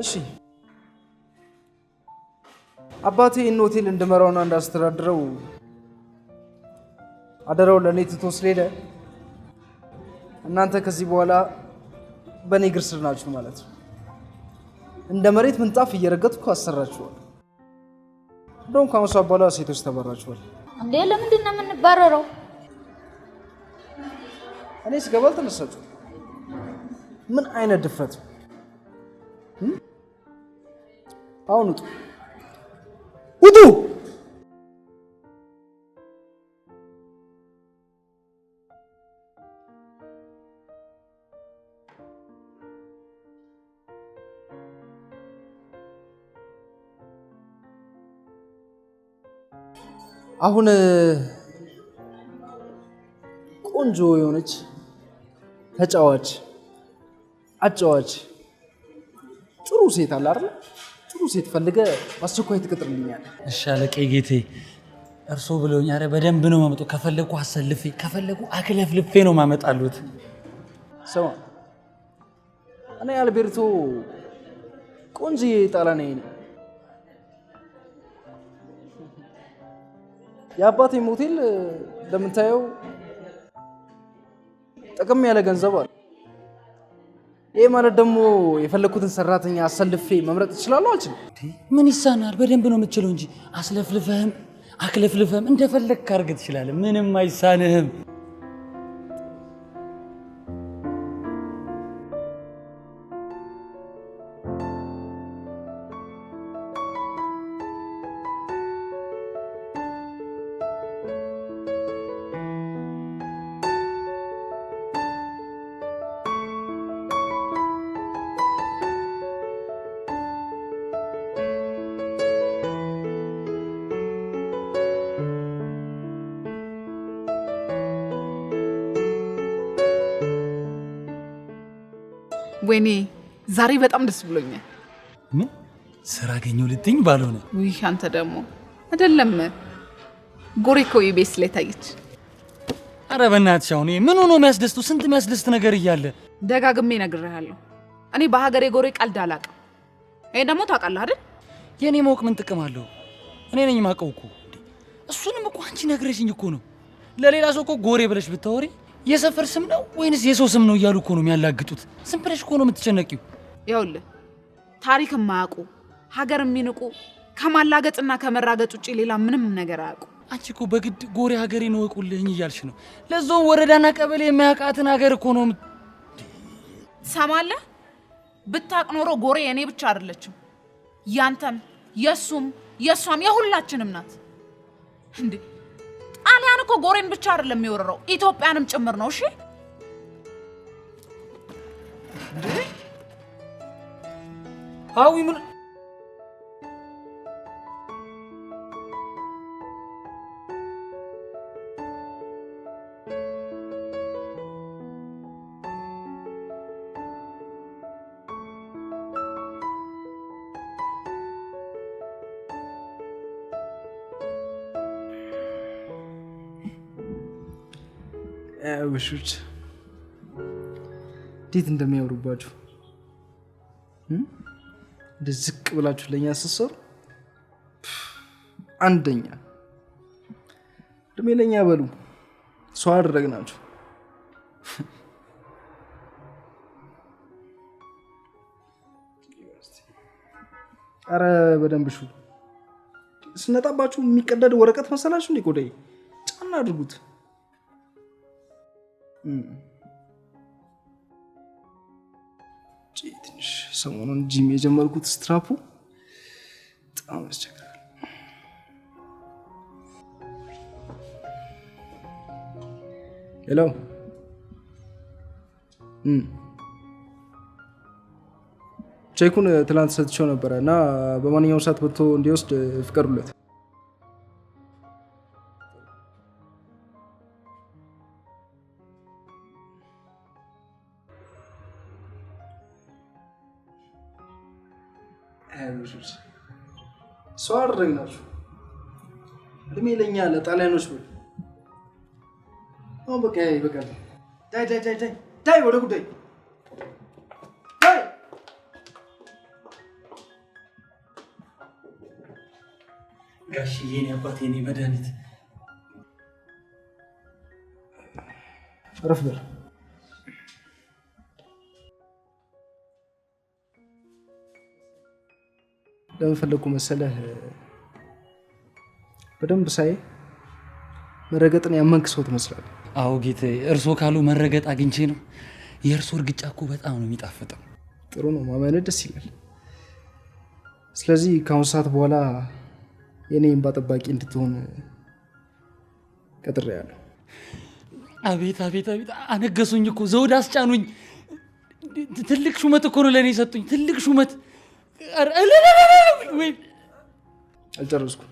እሺ አባቴ ይህን ሆቴል እንድመራውና እንዳስተዳድረው አደራው ለእኔ ትቶ ስለሄደ እናንተ ከዚህ በኋላ በእኔ እግር ስር ናችሁ ማለት ነው። እንደ መሬት ምንጣፍ እየረገጥኩ አሰራችኋል። እንደውም ከአመሷ በኋላ ሴቶች ተባራችኋል። እንዴ ለምንድን ነው የምንባረረው? እኔ ስገባ አልተነሳችሁ። ምን አይነት ድፍረት! አሁን ውጡ! ውጡ! አሁን ቆንጆ የሆነች ተጫዋች አጫዋች ጥሩ ሴት አለ አይደል? ጥሩ ሴት ፈልገ በአስቸኳይ ትቀጥርልኛለህ። እሺ አለቃዬ ጌቴ፣ እርሶ ብለውኝ። ኧረ በደንብ ነው ማመጣው። ከፈለኩ አሰልፌ ከፈለኩ አክለፍልፌ ነው ማመጣሉት። ስማ እኔ አልቤርቶ ቆንጆዬ ጣሊያናዊ ነኝ። የአባቴ ሆቴል እንደምታየው ጥቅም ያለ ገንዘብ አለ። ይሄ ማለት ደግሞ የፈለኩትን ሰራተኛ አሰልፌ መምረጥ እችላለሁ አልችልም? ምን ይሳናል? በደንብ ነው የምትችለው እንጂ አስለፍልፈህም አክለፍልፈህም እንደፈለግክ አድርገህ ትችላለህ። ምንም አይሳንህም። ወይኔ ዛሬ በጣም ደስ ብሎኛል። ምን ስራ አገኘሁ ልትይኝ ባልሆነ? ውይ አንተ ደግሞ አይደለም ጎሬ እኮ ኢቢኤስ ላይ ታየች። ኧረ በእናትሽ አሁን ምን ሆኖ የሚያስደስተው? ስንት የሚያስደስት ነገር እያለ ደጋግሜ እነግርሃለሁ። እኔ በሀገሬ ጎሬ ቀልድ አላውቅም። ይሄን ደግሞ ታውቃለህ አይደል? የኔ ማወቅ ምን ጥቅም አለው? እኔ ነኝ የማውቀው እኮ። እሱንም እኮ አንቺ ነግረሽኝ እኮ ነው። ለሌላ ሰው እኮ ጎሬ ብለሽ ብታወሪ የሰፈር ስም ነው ወይንስ የሰው ስም ነው እያሉ እኮ ነው የሚያላግጡት። ዝም ብለሽ እኮ ነው የምትጨነቂው። ይኸውልህ ታሪክ የማያውቁ ሀገር የሚንቁ ከማላገጥና ከመራገጥ ውጭ ሌላ ምንም ነገር አያውቁ። አንቺ እኮ በግድ ጎሬ ሀገሬን እወቁልኝ እያልሽ ነው። ለዛውም ወረዳና ቀበሌ የማያውቃትን ሀገር እኮ ነው። ትሰማለህ? ብታውቅ ኖሮ ጎሬ የኔ ብቻ አይደለችም፣ ያንተም የሱም የሷም የሁላችንም ናት። እንዴ ጣሊያን እኮ ጎሬን ብቻ አይደለም የሚወረረው ኢትዮጵያንም ጭምር ነው። እሺ አዊ ምን ውሾች እንዴት እንደሚያወሩባችሁ እንደ ዝቅ ብላችሁ ለኛ ስትሰሩ አንደኛ እድሜ ለኛ በሉ ሰው አደረግናችሁ። አረ በደንብ ሹ ስነጣባችሁ የሚቀደድ ወረቀት መሰላችሁ እንዴ? ቆዳይ ጫና አድርጉት። ትንሽ ሰሞኑን ጂም የጀመርኩት ስትራፑ በጣም ያስቸግራል። ሄሎ ቼኩን ትላንት ሰጥቼው ነበረ እና በማንኛውም ሰዓት ወጥቶ እንዲወስድ ፍቀዱለት። ሰው አደረግናችሁ። እድሜ ለኛ ለጣሊያኖች ብሎ አሁን በቃ ይበቃል። ዳይ ወደ ጉዳይ ዳይ ጋሽ የኔ አባት የኔ መድኃኒት ረፍ በል። ለምን ፈለኩ መሰለህ? በደንብ ሳይ መረገጥን ያመንክ ሰው ትመስላለህ። አዎ ጌታዬ፣ እርሶ ካሉ መረገጥ አግኝቼ ነው። የእርሶ እርግጫ እኮ በጣም ነው የሚጣፍጠው። ጥሩ ነው፣ ማመንህ ደስ ይላል። ስለዚህ ከአሁን ሰዓት በኋላ የኔ እንባ ጠባቂ እንድትሆን ቀጥሬያለሁ። አቤት አቤት አቤት! አነገሱኝ እኮ ዘውድ አስጫኑኝ። ትልቅ ሹመት እኮ ነው ለእኔ የሰጡኝ፣ ትልቅ ሹመት። አልጨረስኩም።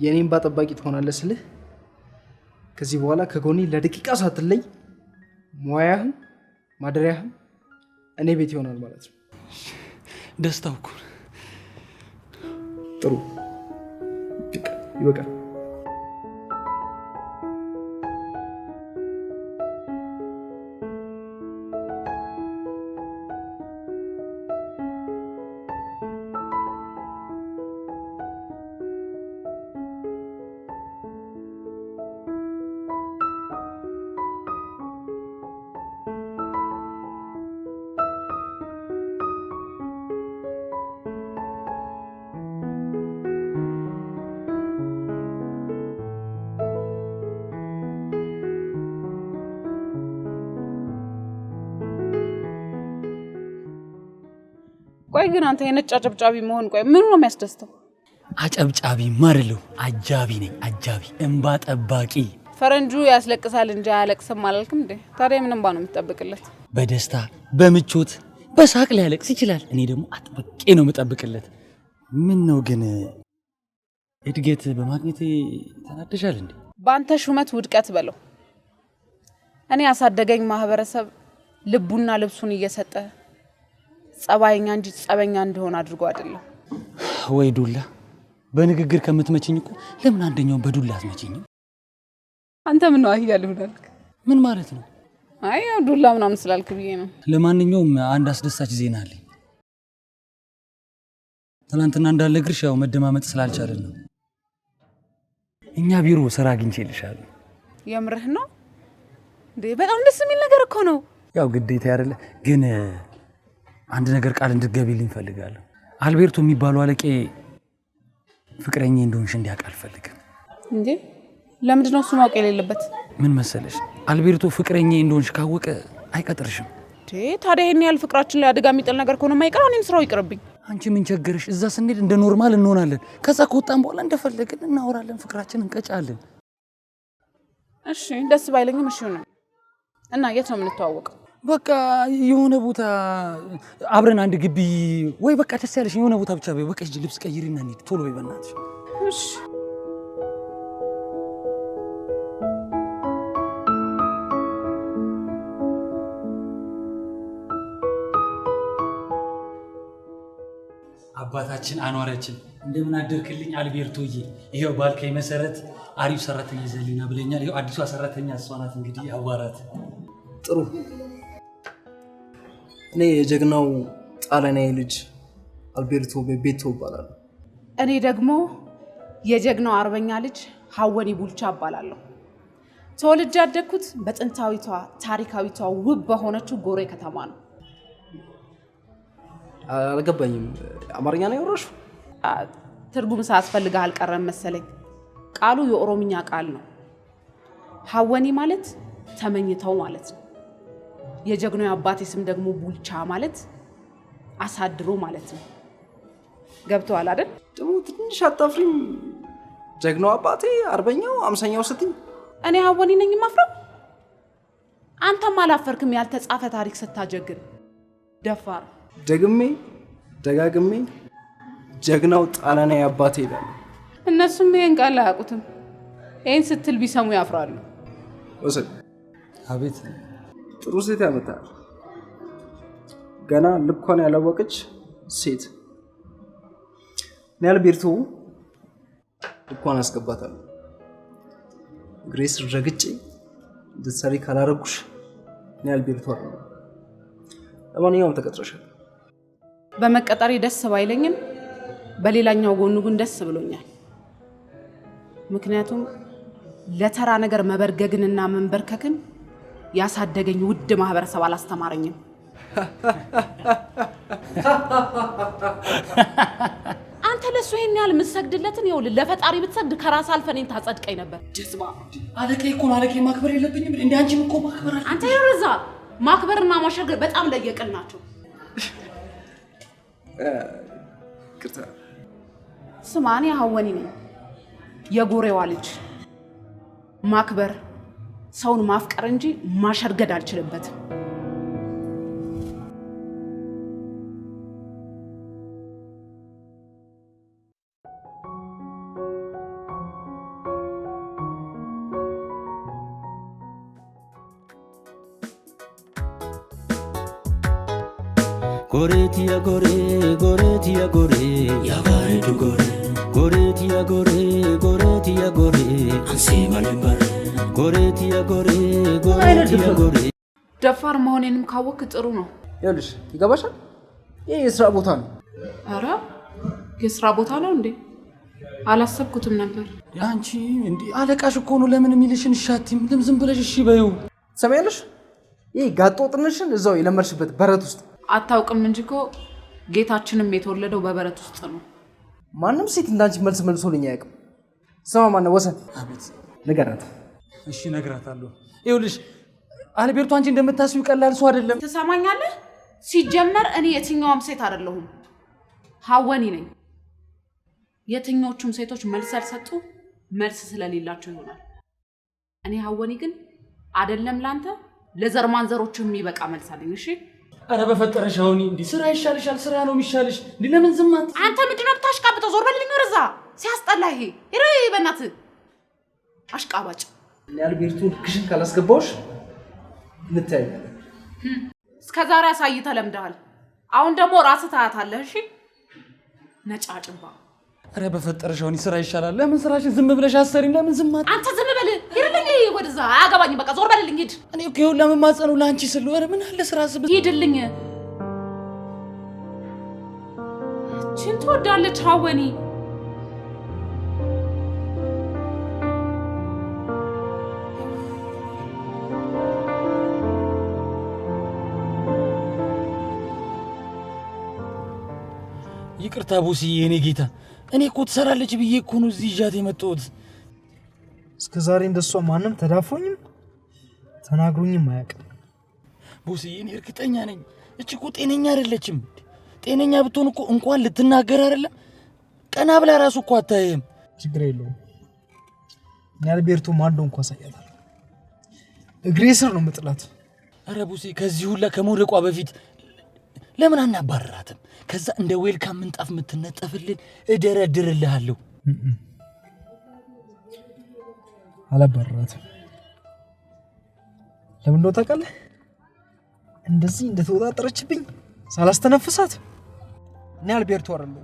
የኔ እንባ ጠባቂ ትሆናለህ ስልህ ከዚህ በኋላ ከጎኔ ለደቂቃ ሳትለይ ሙያህም ማደሪያህም እኔ ቤት ይሆናል ማለት ነው። ደስታው እኮ ጥሩ ይበቃል። ቆይ ግን አንተ የነጭ አጨብጫቢ መሆን ቆይ ምን ነው የሚያስደስተው? አጨብጫቢ ማርለው አጃቢ ነኝ፣ አጃቢ እንባ ጠባቂ። ፈረንጁ ያስለቅሳል እንጂ አያለቅስም አላልክም እንዴ? ታዲያ ምን እንባ ነው የምትጠብቅለት? በደስታ በምቾት በሳቅ ሊያለቅስ ይችላል። እኔ ደግሞ አጥብቄ ነው የምጠብቅለት። ምን ነው ግን እድገት በማግኘቴ ተናደሻል እንዴ? በአንተ ሹመት ውድቀት በለው። እኔ ያሳደገኝ ማህበረሰብ ልቡና ልብሱን እየሰጠ ጸባይኛ እንጂ ጸበኛ እንደሆነ አድርጎ አይደለም። ወይ ዱላ! በንግግር ከምትመችኝ እኮ ለምን አንደኛው በዱላ አትመችኝም? አንተ ምን ነው አህያ ልሆናልክ? ምን ማለት ነው? አይ ዱላ ምናምን ስላልክ ብዬ ነው። ለማንኛውም አንድ አስደሳች ዜና አለኝ። ትናንትና እንዳልነግርሽ ያው መደማመጥ ስላልቻለን ነው። እኛ ቢሮ ስራ አግኝቼልሻለሁ። የምርህ ነው እንዴ? በጣም ደስ የሚል ነገር እኮ ነው። ያው ግዴታ አይደለ? ግን አንድ ነገር ቃል እንድትገቢልኝ ፈልጋለሁ። አልቤርቶ የሚባለው አለቄ ፍቅረኛ እንደሆንሽ እንዲያውቅ አልፈልግም። እንዴ ለምንድን ነው እሱ ማወቅ የሌለበት? ምን መሰለሽ፣ አልቤርቶ ፍቅረኛ እንደሆንሽ ካወቀ አይቀጥርሽም። ታዲያ ይሄን ያህል ፍቅራችን ላይ አደጋ የሚጥል ነገር ከሆነ ማይቀር እኔም ስራው ይቅርብኝ። አንቺ ምን ቸገረሽ? እዛ ስንሄድ እንደ ኖርማል እንሆናለን። ከዛ ከወጣን በኋላ እንደፈለግን እናወራለን፣ ፍቅራችንን እንቀጫለን። እሺ ደስ ባይለኝም እሺ ነው። እና የት ነው የምንተዋወቀው? በቃ የሆነ ቦታ አብረን አንድ ግቢ ወይ በቃ ደስ ያለሽ የሆነ ቦታ ብቻ በይ። በቃ ልብስ ቀይሪና እንሂድ ቶሎ በይ በእናትሽ። እሺ አባታችን አኗራችን እንደምን አደርክልኝ አልቤርቶዬ። ይሄው ባልከኝ መሰረት አሪፍ ሰራተኛ ይዘልኝና ብለኛል። ይሄው አዲሷ ሰራተኛ እሷ ናት። እንግዲህ አዋራት። ጥሩ። እኔ የጀግናው ጣሊያናዊ ልጅ አልቤርቶ ቤቤቶ እባላለሁ። እኔ ደግሞ የጀግናው አርበኛ ልጅ ሀወኒ ቡልቻ እባላለሁ። ተወልጄ ያደግኩት በጥንታዊቷ ታሪካዊቷ ውብ በሆነችው ጎሬ ከተማ ነው። አልገባኝም። አማርኛ ነው ያወራሽው? ትርጉም ሳያስፈልግህ አልቀረም መሰለኝ። ቃሉ የኦሮምኛ ቃል ነው። ሀወኒ ማለት ተመኝተው ማለት ነው። የጀግናው አባቴ ስም ደግሞ ቡልቻ ማለት አሳድሮ ማለት ነው። ገብቶሃል አይደል? ደግሞ ትንሽ አታፍሪም? ጀግናው አባቴ አርበኛው አምሳኛው ስትይ እኔ ሀወኒ ነኝ ማፍረው? አንተም አላፈርክም ያልተጻፈ ታሪክ ስታጀግን ደፋር። ደግሜ ደጋግሜ ጀግናው ጣሊያናዊ አባቴ ይላል። እነሱም ይሄን ቃል አያውቁትም። ይሄን ስትል ቢሰሙ ያፍራሉ። ወሰን አቤት ጥሩ ሴት ያመጣል። ገና ልኳን ያላወቀች ሴት ነው አልቤርቶ። ልኳን አስገባታለሁ። ግሬስ ረግጬ እንድትሰሪ ካላረጉሽ ነው አልቤርቶ አይደለም። ለማንኛውም ተቀጥረሻል። በመቀጠሪ ደስ ባይለኝም በሌላኛው ጎኑ ግን ደስ ብሎኛል። ምክንያቱም ለተራ ነገር መበርገግንና መንበርከክን ያሳደገኝ ውድ ማህበረሰብ አላስተማረኝም። አንተ ለሱ ይሄን ያህል የምትሰግድለትን ይኸውልህ ለፈጣሪ ብትሰግድ ከራስ አልፈኔን ታጸድቀኝ ነበር። ጀዝባ አለቀኝ እኮ አለቀኝ ማክበር የለብኝም እንዴ? አንቺም እኮ ማክበር አለ። አንተ ይረዛ ማክበርና ማሸገር በጣም ለየቅል ናቸው። ቅርታ ስማ እኔ ሀወኒ ነኝ የጎሬዋ ልጅ። ማክበር ሰውን ማፍቀር እንጂ ማሸርገድ አልችልበትም። ጎሬቲያ ጎሬ ጎሬቲያ ጎሬ ያባሬዱ ጎሬ ጎሬቲያ ጎሬ ጎሬቲያ ጎሬ አንሲ ማለምበር ጎሬቲያ ጎሬ ጎሬቲያ ጎሬ ደፋር መሆኔንም ካወክ ጥሩ ነው። ይኸውልሽ ይገባሻል? ይሄ የስራ ቦታ ነው። አረ የስራ ቦታ ነው እንዴ? አላሰብኩትም ነበር። ያንቺ እንዴ አለቃሽ እኮ ነው። ለምን የሚልሽን ሻቲም ዝም ብለሽ እሺ በይው። ሰማያለሽ? ይሄ ጋጦጥንሽን እዛው የለመርሽበት በረት ውስጥ አታውቅም እንጂ እኮ ጌታችንም የተወለደው በበረት ውስጥ ነው። ማንም ሴት እንዳንቺ መልስ መልሶልኝ አያውቅም። ስማ ማነው ወሰን? አቤት። ንገራት። እሺ እነግራታለሁ። ይኸውልሽ አልቤርቱ አንቺ እንደምታስቢው ቀላል ሰው አይደለም። ትሰማኛለህ? ሲጀመር እኔ የትኛውም ሴት አይደለሁም፣ ሀወኒ ነኝ። የትኞቹም ሴቶች መልስ ያልሰጡ መልስ ስለሌላቸው ይሆናል። እኔ ሀወኒ ግን አይደለም ላንተ ለዘር ማንዘሮቹ የሚበቃ መልስ አለኝ። እሺ አረ በፈጠረሽ አሁን እንዴ ስራ ይሻልሻል። ስራ ነው የሚሻልሽ። እንዴ ለምን ዝም አት? አንተ ምንድነው ብታሽቃብጠው? ዞር በልልኝ ወደዛ። ሲያስጠላ ይሄ ይሬ በእናትህ አሽቃባጭ። እኔ አልቤርቱን ክሽን ካላስገባውሽ እንታይ እስከዛሬ አሳይተህ ለምደሃል። አሁን ደግሞ ራስህ ታያታለህ። እሺ ነጫጭባ። አረ በፈጠረሽ አሁን ስራ ይሻላል። ለምን ስራሽን ዝም ብለሽ አሰሪም? ለምን ዝም አት? አንተ ዝም በል ይርልኝ ወደዛ። አያገባኝም። በቃ ዞር በልልኝ ሂድ። እኔ እኮ ይሁን ለምን ማጸኑ ላንቺ ስለ ወረ ምን አለ ስራ ስብ ሂድልኝ። ችን ትወዳለች ሀወኒ። ይቅርታ ቡሲ የኔ ጌታ። እኔ እኮ ትሰራለች ብዬ እኮ ነው እዚህ ይዣት የመጣሁት። እስከ ዛሬ እንደሷ ማንም ተዳፎኝም ተናግሮኝም አያውቅም። ቡሲ እኔ እርግጠኛ ነኝ እቺ እኮ ጤነኛ አይደለችም። ጤነኛ ብትሆን እኮ እንኳን ልትናገር አይደለም ቀና ብላ ራሱ እኮ አታየም። ችግር የለውም። እኔ አልቤርቱ ማንዶ እንኳን አሳያታለሁ። እግሬ ስር ነው መጥላት። አረ ቡሲ ከዚህ ሁላ ከመውደቋ በፊት ለምን አናባረራትም? ከዛ እንደ ዌልካም ምንጣፍ የምትነጠፍልን እደረድርልሃለሁ። አላባረራትም። ለምን ነው ታውቃለህ? እንደዚህ እንደተወጣጠረችብኝ ሳላስተነፍሳት እኔ አልቤርቱ አይደለሁ።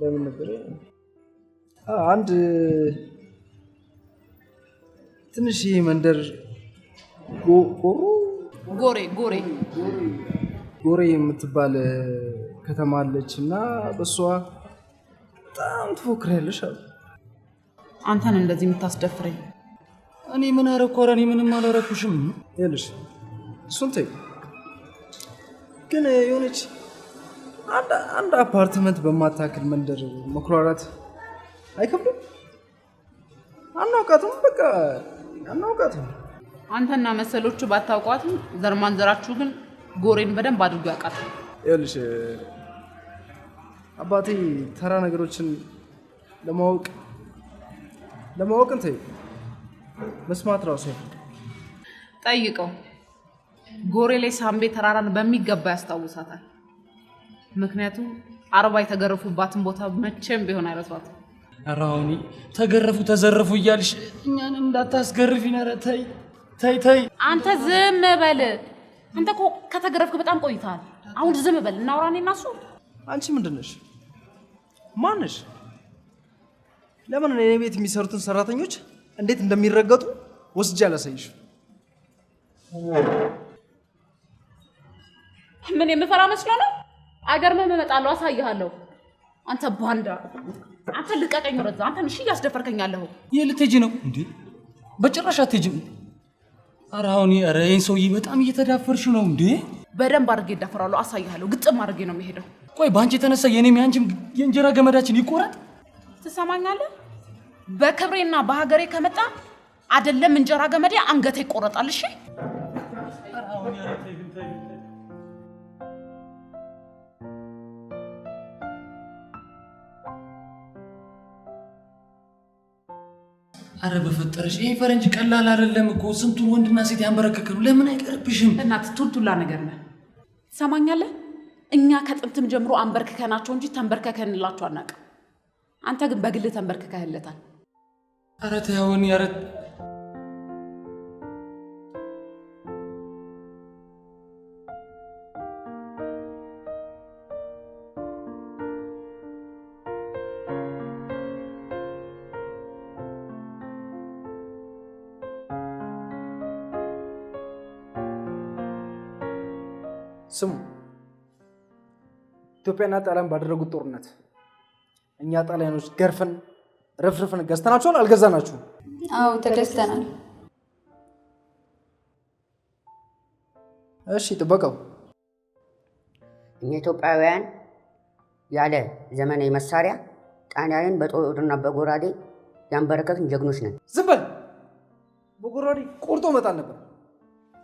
ለምን ነበር አንድ ትንሽ መንደር ጎሬ የምትባል ከተማ አለችና በሷ በጣም ትፎክራለሽ አሉ። አንተን እንደዚህ የምታስደፍረኝ እኔ ምን አረኩ? ኧረ እኔ ምንም አላረኩሽም። ይኸውልሽ እሱን ተይው፣ ግን የሆነች አንድ አፓርትመንት በማታክል መንደር መኩራራት አይከብድም? አናውቃትም፣ በቃ አናውቃትም። አንተና መሰሎቹ ባታውቋትም ዘርማንዘራችሁ ግን ጎሬን በደንብ አድርጎ ያውቃታል። ይኸውልሽ አባቴ ተራ ነገሮችን ለማወቅ እንትን መስማት ራሱ ጠይቀው። ጎሬ ላይ ሳምቤ ተራራን በሚገባ ያስታውሳታል። ምክንያቱም 40 የተገረፉባትን ቦታ መቼም ቢሆን አይረሷትም። አራውኒ ተገረፉ ተዘረፉ እያልሽ እኛን እንዳታስገርፊን። ኧረ ተይ ተይ ተይ። አንተ ዝም በል። አንተ እኮ ከተገረፍክ በጣም ቆይተሃል። አሁን ዝም በል እናውራ እኔ እና እሱ። አንቺ ምንድን ነሽ? ማን ነሽ? ለምን እኔ ቤት የሚሰሩትን ሰራተኞች እንዴት እንደሚረገጡ ወስጄ አላሳይሽ? ምን የምፈራ መስሎ ነው? አገርመህ እመጣለሁ፣ አሳይሃለሁ። አንተ ባንዳ፣ አንተ ልቀቀኝ ወደዛ። አንተ እሺ ያስደፈርከኛለሁ። የልትሄጂ ነው እንዴ? በጭራሽ አትሄጂም። አራውኒ ኧረ ይሄን ሰውዬ በጣም እየተዳፈርሽ ነው እንዴ? በደንብ አድርጌ እዳፈራለሁ፣ አሳይሃለሁ። ግጥም አድርጌ ነው የሚሄደው። ቆይ ባንቺ የተነሳ የኔም ያንቺም የእንጀራ ገመዳችን ይቆረጥ። ትሰማኛለህ? በክብሬና በሀገሬ ከመጣ አይደለም እንጀራ ገመዴ አንገቴ ይቆረጣል። እሺ አረ በፈጠረሽ ይሄ ፈረንጅ ቀላል አይደለም እኮ ስንቱን ወንድና ሴት ያንበረከከ ነው። ለምን አይቀርብሽም? እናት ቱልቱላ ነገር ነህ። ትሰማኛለህ? እኛ ከጥንትም ጀምሮ አንበርክከናቸው እንጂ ተንበርከከንላቸው አናውቅም። አንተ ግን በግል ተንበርከከህለታል። አረ ተያውን ያረ ስሙ፣ ኢትዮጵያና ጣሊያን ባደረጉት ጦርነት እኛ ጣሊያኖች ገርፈን ረፍረፍን ገዝተናቸዋል። አልገዛናችሁም? አዎ ተገዝተናል። እሺ ጥበቃው፣ እኛ ኢትዮጵያውያን ያለ ዘመናዊ መሳሪያ ጣሊያንን በጦርና በጎራዴ ያንበረከክን ጀግኖች ነን። ዝም በል። በጎራዴ ቆርጦ መጣል ነበር።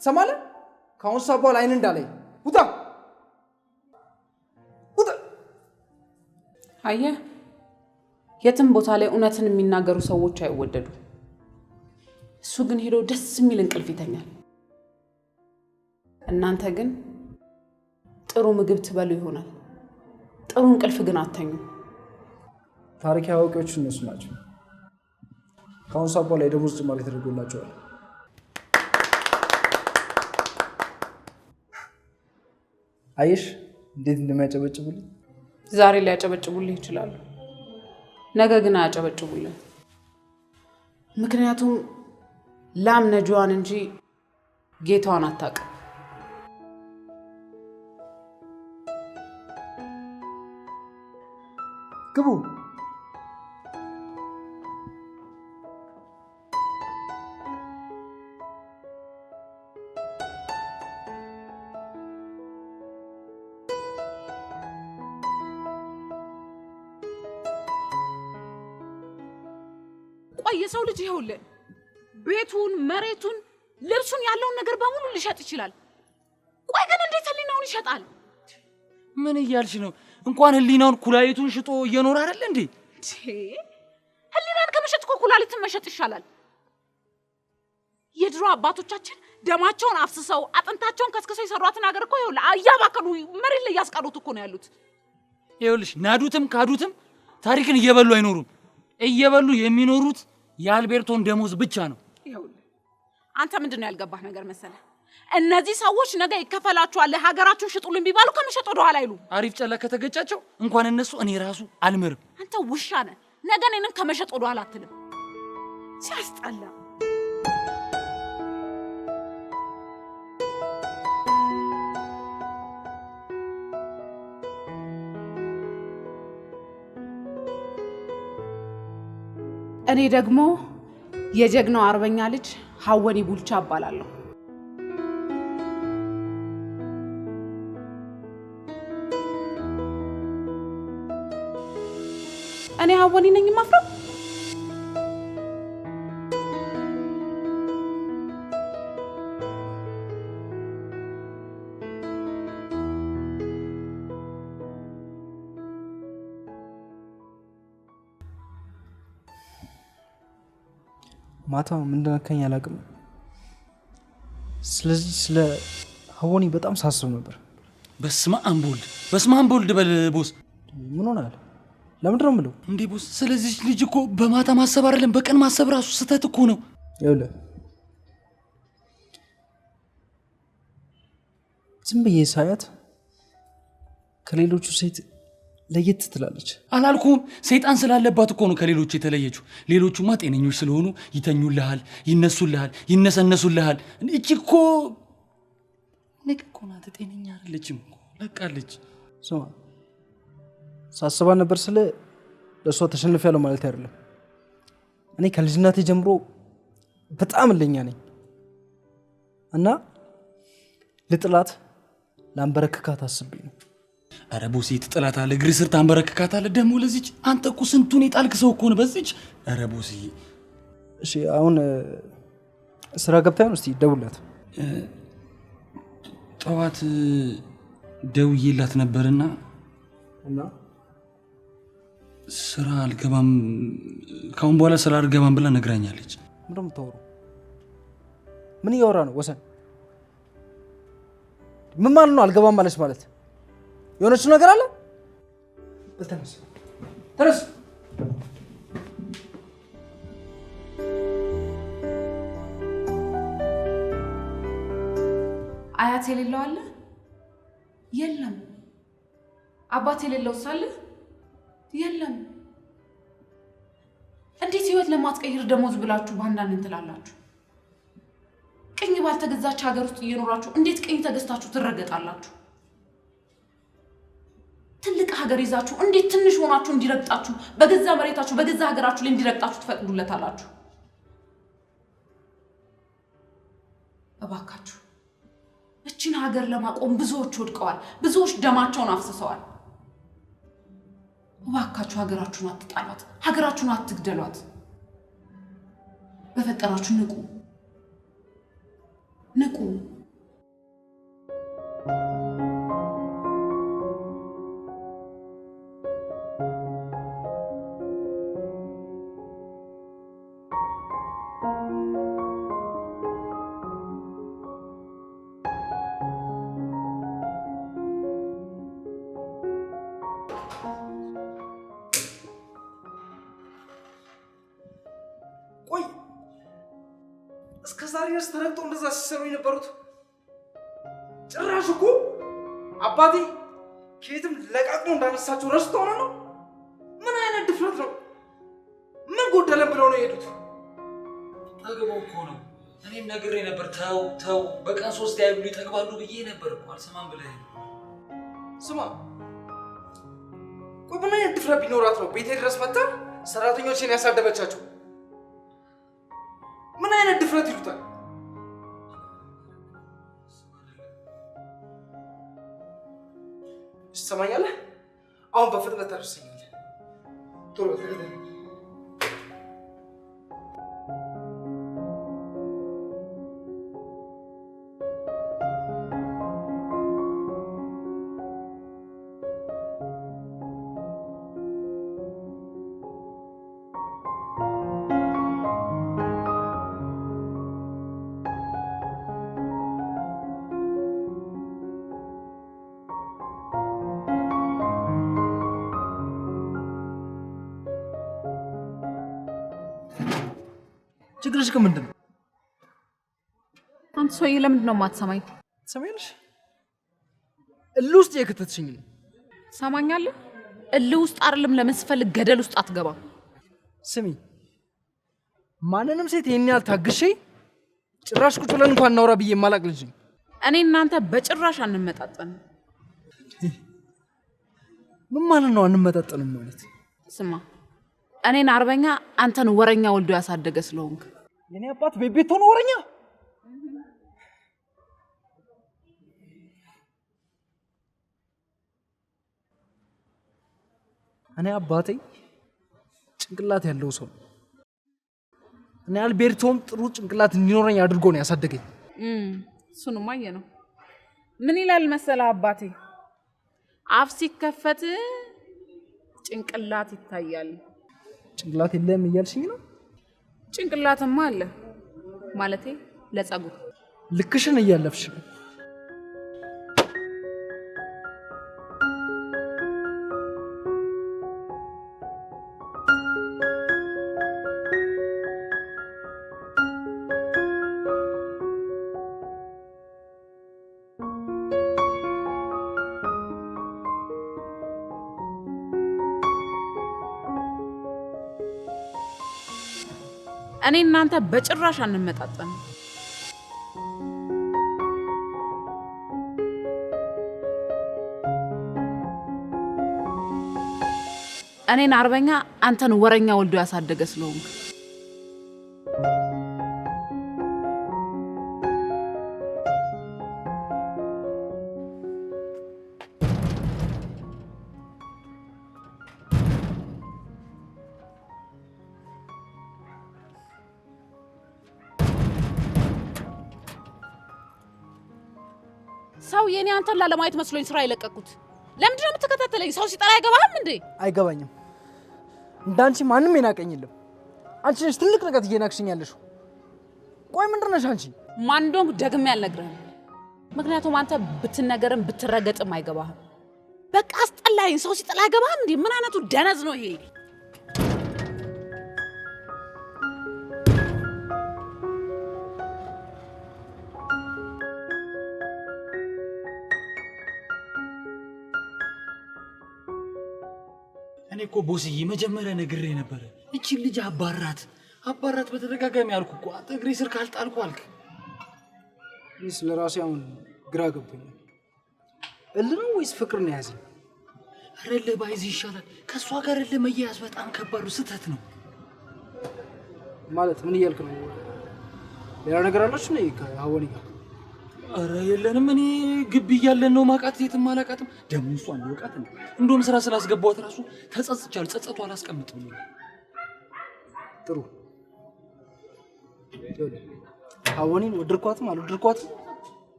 ትሰማለህ? ከአሁን ሰዓት በኋላ አይን እንዳላይ ውጣ ውጣ። አየህ፣ የትም ቦታ ላይ እውነትን የሚናገሩ ሰዎች አይወደዱ። እሱ ግን ሄዶ ደስ የሚል እንቅልፍ ይተኛል። እናንተ ግን ጥሩ ምግብ ትበሉ ይሆናል፣ ጥሩ እንቅልፍ ግን አተኙ። ታሪክ አዋቂዎች እነሱ ናቸው። ከአሁን ሰዓት በኋላ የደሞዝ ጭማሪ ተደርጎላቸዋል። አየሽ እንዴት እንደሚያጨበጭቡልኝ። ዛሬ ሊያጨበጭቡልህ ይችላሉ፣ ነገ ግን አያጨበጭቡልህ። ምክንያቱም ላም ነጂዋን እንጂ ጌታዋን አታውቅም። ግቡ። ቆይ የሰው ልጅ ይኸውልህ ቤቱን፣ መሬቱን፣ ልብሱን ያለውን ነገር በሙሉ ሊሸጥ ይችላል። ቆይ ግን እንዴት ህሊናውን ይሸጣል? ምን እያልሽ ነው? እንኳን ህሊናውን ኩላሊቱን ሽጦ እየኖር አይደል እንዴ? ህሊናን ከመሸጥ እኮ ኩላሊትን መሸጥ ይሻላል። የድሮ አባቶቻችን ደማቸውን አፍስሰው አጥንታቸውን ከስክሰው የሰሯትን ሀገር እኮ ይኸውልህ እያባከኑ መሬት ላይ ያስቀሩት እኮ ነው ያሉት። ይኸውልሽ ናዱትም ካዱትም ታሪክን እየበሉ አይኖሩም። እየበሉ የሚኖሩት የአልቤርቶን ደሞዝ ብቻ ነው። ይኸውልህ አንተ ምንድነው ያልገባህ ነገር መሰለህ? እነዚህ ሰዎች ነገ ይከፈላቸዋል ሀገራችሁን ሽጡልን ቢባሉ ከመሸጥ ወደ ኋላ አይሉ። አሪፍ ጨላ ከተገጫቸው እንኳን እነሱ እኔ ራሱ አልምርም። አንተ ውሻ ነህ። ነገ እኔንም ከመሸጥ ወደ ኋላ አትልም። ሲያስጠላ። እኔ ደግሞ የጀግናው አርበኛ ልጅ ሀወኒ ቡልቻ እባላለሁ። እኔ ሀወኒ ነኝ የማፍረው። ማታ ምን እንደነካኝ አላውቅም። ስለዚህ ስለ ሀወኒ በጣም ሳስብ ነበር። በስመ አብ ወልድ በል ቦስ። ምን ሆናል? ለምንድን ነው የምለው? እንዴ ቦስ፣ ስለዚህ ልጅ እኮ በማታ ማሰብ አይደለም በቀን ማሰብ ራሱ ስህተት እኮ ነው። ይኸውልህ ዝም ብዬ ሳያት ከሌሎቹ ሴት ለየት ትላለች። አላልኩም? ሰይጣን ስላለባት እኮ ነው ከሌሎቹ የተለየችው። ሌሎቹማ ጤነኞች ስለሆኑ ይተኙልሃል፣ ይነሱልሃል፣ ይነሰነሱልሃል። እቺ እኮ ልክ እኮ ናት፣ ጤነኛ አይደለችም እኮ ለቃለች። ስማ ሳስባ ነበር ስለ ለእሷ ተሸንፊያለሁ ማለት አይደለም። እኔ ከልጅነቴ ጀምሮ በጣም እልኛ ነኝ እና ልጥላት ላንበረክካት አስቤ ነው። አረ ቦሴ ትጥላታለህ፣ እግር ስር ታንበረክካታለህ። ደግሞ ለዚች አንተ እኮ ስንቱን የጣልክ ሰው እኮ ነው በዚች። አረ ቦሴ እሺ አሁን ስራ ገብታ ነው? እስቲ ደውላት። ጠዋት ደውዬላት ነበርና ስራ አልገባም ካሁን በኋላ ስራ አልገባም ብላ ነግራኛለች። ምንድን ነው የምታወራው? ምን እያወራ ነው ወሰን? ምን ማለት ነው አልገባም ማለች ማለት? የሆነችው ነገር አለ? ተነስ ተነስ። አያት የሌለው አለ? የለም። አባት የሌለው ሳለ? የለም። እንዴት ህይወት ለማትቀይር ደሞዝ ብላችሁ ባንዳን እንትላላችሁ? ቅኝ ባልተገዛች ሀገር ውስጥ እየኖራችሁ እንዴት ቅኝ ተገዝታችሁ ትረገጣላችሁ? ትልቅ ሀገር ይዛችሁ እንዴት ትንሽ ሆናችሁ እንዲረግጣችሁ በገዛ መሬታችሁ በገዛ ሀገራችሁ ላይ እንዲረግጣችሁ ትፈቅዱለታላችሁ? እባካችሁ እቺን ሀገር ለማቆም ብዙዎች ወድቀዋል፣ ብዙዎች ደማቸውን አፍስሰዋል። እባካችሁ ሀገራችሁን አትጣሏት፣ ሀገራችሁን አትግደሏት። በፈጠራችሁ ንቁ ንቁ። ቆይ እስከ ዛሬ ድረስ ተረግጠው እንደዛ ሲሰሩ የነበሩት ጭራሽ እኮ አባቴ ከየትም ለቃቅሞ እንዳነሳቸው ረስተው ነው። ምን አይነት ድፍረት ነው? ምን ጎደለን ብለው ነው የሄዱት? ጠግበው እኮ ነው። እኔም ነግሬ ነበር፣ ተው ተው በቀን 3 ያይብሉ ይጠግባሉ ብዬ ነበር እኮ አልሰማም ብለህ። ስማ ቆይ ምን አይነት ድፍረት ቢኖራት ነው ቤቴ ድረስ መጣ ሰራተኞችን ያሳደበቻቸው? ምን አይነት ድፍረት ይሉታል? ትሰማኛለህ? አሁን በፍጥነት ታደርሰኛለህ። ቶሎ ተከተለኝ። ችግርሽ ግን ምንድን ነው? አንተ ሰውዬ ለምንድን ነው የማትሰማኝ? ትሰማኛለሽ? እልህ ውስጥ የከተትሽኝ ነው። ትሰማኛለህ? እልህ ውስጥ አይደለም ለምን ስፈልግ ገደል ውስጥ አትገባም። ስሚ ማንንም ሴት ይሄን ያህል ታግሼ ጭራሽ ቁጭ ብለን እንኳን እናውራ ብዬ የማላቅ ልጅ ነኝ። እኔ እናንተ በጭራሽ አንመጣጠንም። ምን ማለት ነው አንመጣጠንም ማለት? ስማ እኔን አርበኛ አንተን ወረኛ ወልዶ ያሳደገ ስለሆንክ የኔ አባት ቤት ሆኖ ወረኛ? እኔ አባቴ ጭንቅላት ያለው ሰው ነው። እኔ አልቤርቶም ጥሩ ጭንቅላት እንዲኖረኝ አድርጎ ነው ያሳደገኝ። እሱንም አየ ነው። ምን ይላል መሰለህ አባቴ፣ አፍ ሲከፈት ጭንቅላት ይታያል። ጭንቅላት የለም እያልሽኝ ነው? ጭንቅላትማ አለ ማለቴ ለጸጉር። ልክሽን እያለፍሽ ነው። እኔ እናንተ በጭራሽ አንመጣጠን። እኔን አርበኛ አንተን ወረኛ ወልዶ ያሳደገ ስለሆንክ ሰው የኔ አንተን ላለማየት መስሎኝ ስራ ይለቀቁት። ለምንድን ነው የምትከታተለኝ? ሰው ሲጠራ አይገባህም እንዴ? አይገባኝም። እንዳንቺ ማንም የናቀኝልም። አንቺ ነሽ ትልቅ ነገር እየናቅሽኛለሽ። ቆይ ምንድን ነሽ አንቺ? ማን እንደሆንክ ደግሜ አልነግርህም። ምክንያቱም አንተ ብትነገርም ብትረገጥም አይገባህም። በቃ አስጠላኝ። ሰው ሲጠራ አይገባህም እንዴ? ምን አይነቱ ደነዝ ነው ይሄ? እኔ እኮ ቦስዬ መጀመሪያ ነግሬ ነበር። እቺ ልጅ አባራት በተደጋጋሚ አልኩ እኮ። አንተ እግሬ ስር ካልጣልኩ አልክ። እኔስ ለራሴ አሁን ግራ ገብቶኛል። እልህ ነው ወይስ ፍቅር ነው ያዘኝ? ኧረ እልህ ባይዝ ይሻላል። ከእሷ ጋር እልህ መያያዝ በጣም ከባዱ ስህተት ነው። ማለት ምን እያልክ ነው? ሌላ ነገር አላችሁ ነው ከአወኒ ጋር? ኧረ የለንም። እኔ ግቢ እያለን ነው ማቃት። የትም አላቃትም። ደግሞ እሷ እንደወቃት ነው። እንደውም ስራ ስላስገባኋት ራሱ ተጸጽቻለሁ። ጸጸቱ አላስቀምጥም። ጥሩ አወኒን ወድርኳትም አልወድርኳትም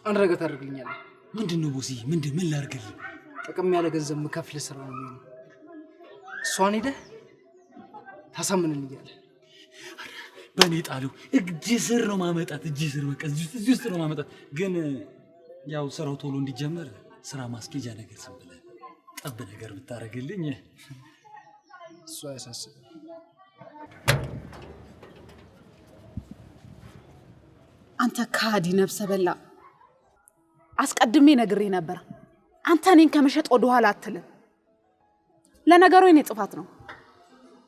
አንድ ነገር ታደርግልኛለህ። ምንድን ነው ቦስዬ? ምን ላድርግልህ? ጥቅም ያለ ገንዘብ መከፍል ስራ ነው የሚሆነው። እሷን ሄደህ ታሳምንልኛለህ። በእኔ ጣለው። እጅ ስር ነው ማመጣት። እጅ ስር በቃ እዚህ ውስጥ ነው ማመጣት። ግን ያው ስራው ቶሎ እንዲጀመር ስራ ማስኬጃ ነገር ዝም ብለህ ጠብ ነገር ብታደርግልኝ እሱ አያሳስብም። አንተ ካዲ ነፍሰ በላ፣ አስቀድሜ ነግሬ ነበር። አንተ እኔን ከመሸጥ ወደ ኋላ አትልም። ለነገሩ የኔ ጥፋት ነው።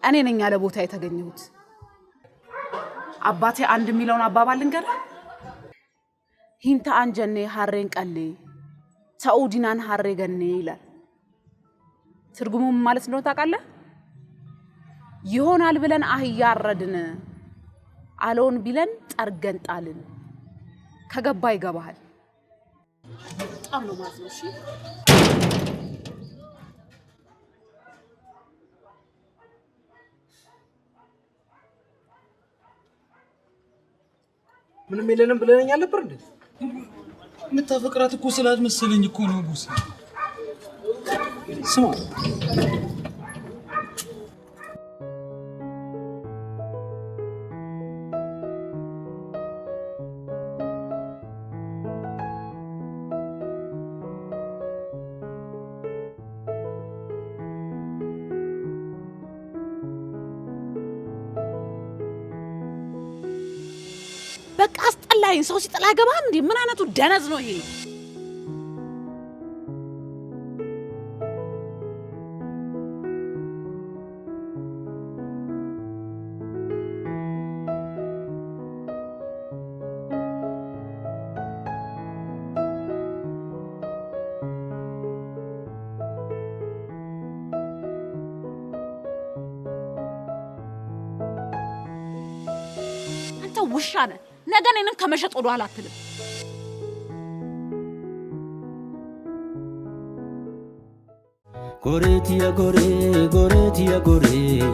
እኔ ነኝ ያለ ቦታ የተገኘሁት። አባቴ አንድ የሚለውን አባባል ልንገርህ። ሂንታ አንጀኔ ሐሬን ቀሌ ተኡዲናን ሐሬ ገኔ ይላል። ትርጉሙ ምን ማለት እንደሆነ ታውቃለህ? ይሆናል ብለን አህያ አረድን፣ አለውን ቢለን ጠርገን ጣልን። ከገባ ይገባሃል። በጣም ነው ማለት ነው። እሺ ምንም የለንም ብለኸኝ ነበር እንዴ? የምታፈቅራት እኮ ስላልመሰለኝ እኮ ነው ቦስ። ስማ በቃ አስጠላኝ። ሰው ሲጠላ አይገባህም እንዴ? ምን አይነቱ ደነዝ ነው ይሄ? አንተ ውሻ ነህ። ነገ እኔንም ከመሸጥ ወደ ኋላ አትልም። ጎሬቲያ ጎሬ ጎሬቲያ ጎሬ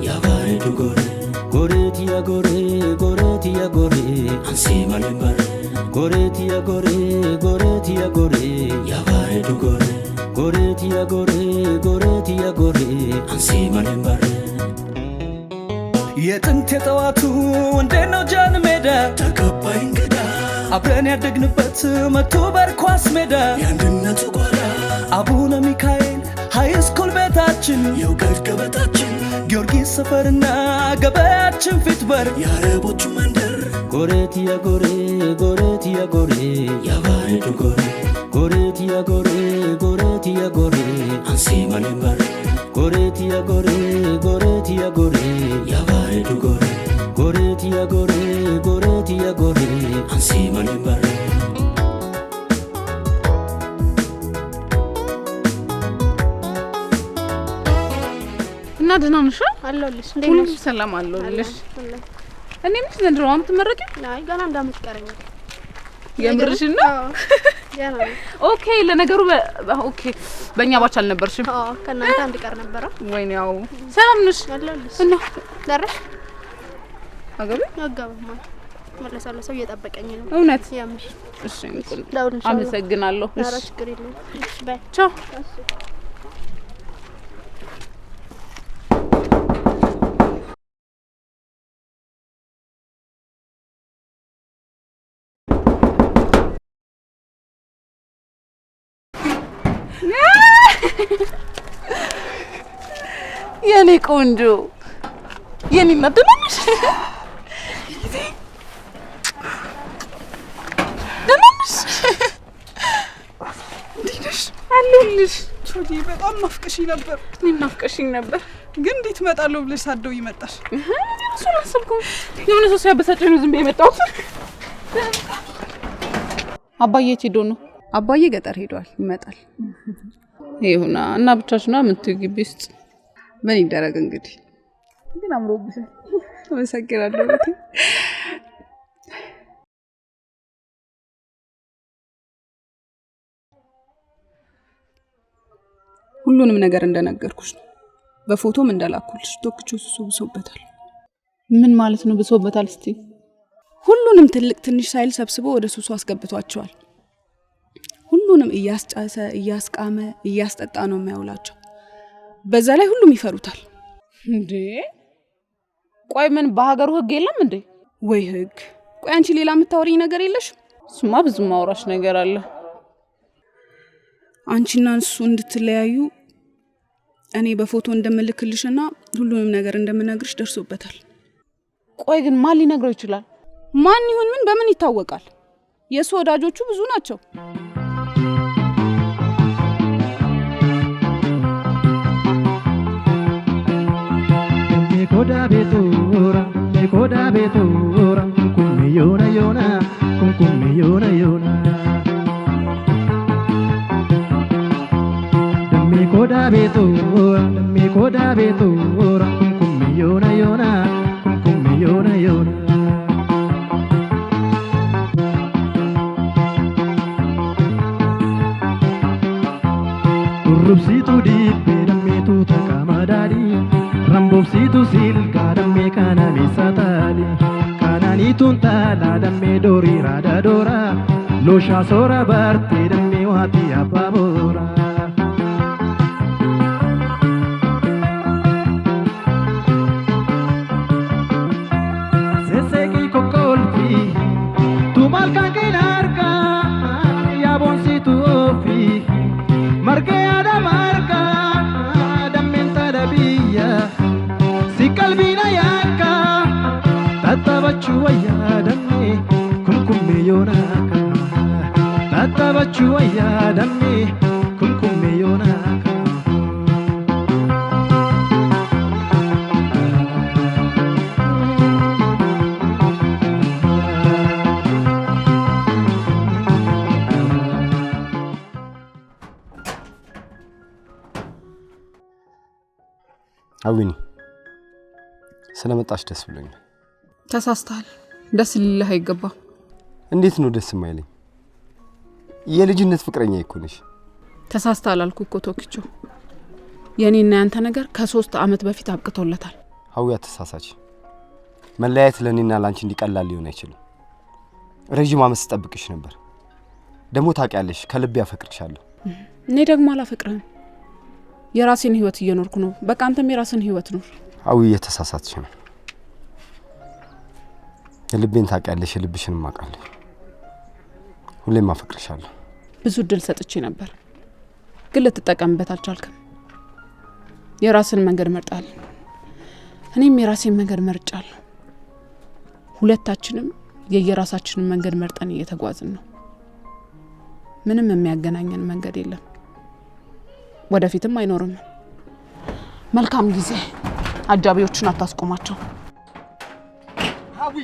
ያባሬዱ ጎሬ ጎሬቲያ ጎሬ ጎሬቲያ ጎሬ አንሲ ማለምበር ጎሬቲያ ጎሬ ጎሬቲያ ጎሬ ያባሬዱ ጎሬ ጎሬቲያ ጎሬ ጎሬቲያ ጎሬ አንሲ ማለምበር የጥንት የጠዋቱ እንዴት ነው ጃን ሜዳ ተቀባይ እንግዳ አብረን ያደግንበት መቶ በርኳስ ሜዳ የአንድነቱ ጓዳ አቡነ ሚካኤል ሃይስኩል ቤታችን የውገድ ገበታችን ጊዮርጊስ ሰፈርና ገበያችን ፊት በር የአረቦቹ መንደር ጎሬቲያ ጎሬ ጎሬቲያ ጎሬ ያባሬዱ ጎሬ ጎሬቲያ ጎሬ ጎሬቲያ ጎሬ አንሲ ማለምበር ጎሬትያ ጎሬ ጎሬትያ ጎሬ ያባሬዱ ጎሬ ጎሬትያ ጎሬ ጎሬትያ ጎሬ አንሲ ማንበረ እና ደህና ነሽ? አለሁልሽ። ሁሉ ሰላም አለሁልሽ። እኔ ምን ዘንድሮ አምትመረቂው? አይ ገና እንዳምትቀረኝ የምርሽን ነው? ገና ኦኬ። ለነገሩ ኦኬ በእኛ ባች አልነበርሽም? አዎ ከእናንተ አንድ ቀር ነበረ። ወይኔ ያው ሰላም ነሽ? አለሁልሽ። እና ደረሽ? አገቢ አጋባማ መለሳለ ሰው እየጠበቀኝ ነው። እውነት? ያምሽ። እሺ አመሰግናለሁ። እሺ ኧረ ችግር የለውም። ባይ ቻው። የኔ ቆንጆ የኔ እናደናሽ ደናሽ ዲነሽ አሉልሽ ቾጂ በጣም ናፍቀሽኝ ነበር። እኔም ናፍቀሽኝ ነበር። ግን እንዴት እመጣለሁ ብለሽ ሳደው ይመጣሽ? እሱ አሰብኩ የሆነ ሰው ሲያበሳጨኝ ነው ዝም ብዬ የመጣሁት። አባዬ ሄዶ ነው? አባዬ ገጠር ሄዷል፣ ይመጣል። ይሁና እና ብቻሽና የምትይው ግቢ ውስጥ ምን ይደረግ እንግዲህ። ግን አምሮብሻል። አመሰግናለሁ። ሁሉንም ነገር እንደነገርኩሽ ነው። በፎቶም እንደላኩልሽ ዶክቾ ሱሱ ብሶበታል። ምን ማለት ነው ብሶበታል? እስቲ ሁሉንም ትልቅ ትንሽ ሳይል ሰብስቦ ወደ ሱሱ አስገብቷቸዋል። ሁሉንም እያስጫሰ እያስቃመ እያስጠጣ ነው የሚያውላቸው። በዛ ላይ ሁሉም ይፈሩታል። እንዴ ቆይ ምን በሀገሩ ህግ የለም እንዴ? ወይ ህግ! ቆይ አንቺ ሌላ የምታወሪኝ ነገር የለሽ? እሱማ ብዙ ማውራሽ ነገር አለ። አንቺና እሱ እንድትለያዩ እኔ በፎቶ እንደምልክልሽና ሁሉንም ነገር እንደምነግርሽ ደርሶበታል። ቆይ ግን ማን ሊነግረው ይችላል? ማን ይሁን ምን በምን ይታወቃል? የሱ ወዳጆቹ ብዙ ናቸው። Koda betura, kummi yona yona, kummi yona yona. Dammi koda betura, kummi yona yona, kummi yona yona. Rubsitu dibbe dammi tu takamadari. Rambobsitu silka damme kanani satali kanani tuntala damme dori rada dora losha sora barte damme wati ababora seseki kokolfi tu malka kenarka ya bonsitu ofi marke ada marka damme tadabiya qalbina yakka tatabachu wayadame kunkumme yonaka tatabachu wayadame kunkumme yonaka አዊኒ ስለመጣሽ ደስ ብሎኛል። ተሳስተሃል። ደስ ሊልህ አይገባም። እንዴት ነው ደስ የማይለኝ? የልጅነት ፍቅረኛ እኮ ነሽ። ተሳስተሃል አልኩ እኮ ቶክቾ። የኔና ያንተ ነገር ከ3 አመት በፊት አብቅቶለታል። አውያ ተሳሳች። መለያየት ለኔና ላንቺ እንዲቀላል ሊሆን አይችልም። ረጅም አመት ስጠብቅሽ ነበር። ደግሞ ታውቂያለሽ ከልቤ ያፈቅርሻለሁ። እኔ ደግሞ አላፈቅርህም። የራሴን ህይወት እየኖርኩ ነው። በቃ አንተም የራስን ህይወት ኑር። አው የተሳሳትሽ ነው። የልቤን ታውቂያለሽ፣ የልብሽን ማውቃለሁ። ሁሌም አፈቅርሻለሁ። ብዙ ድል ሰጥቼ ነበር፣ ግን ልትጠቀምበት አልቻልክም። የራስን መንገድ መርጣል፣ እኔም የራሴን መንገድ መርጫለሁ። ሁለታችንም የየራሳችንን መንገድ መርጠን እየተጓዝን ነው። ምንም የሚያገናኘን መንገድ የለም፣ ወደፊትም አይኖርም። መልካም ጊዜ። አጃቢዎችን አታስቆማቸው። ሀዊ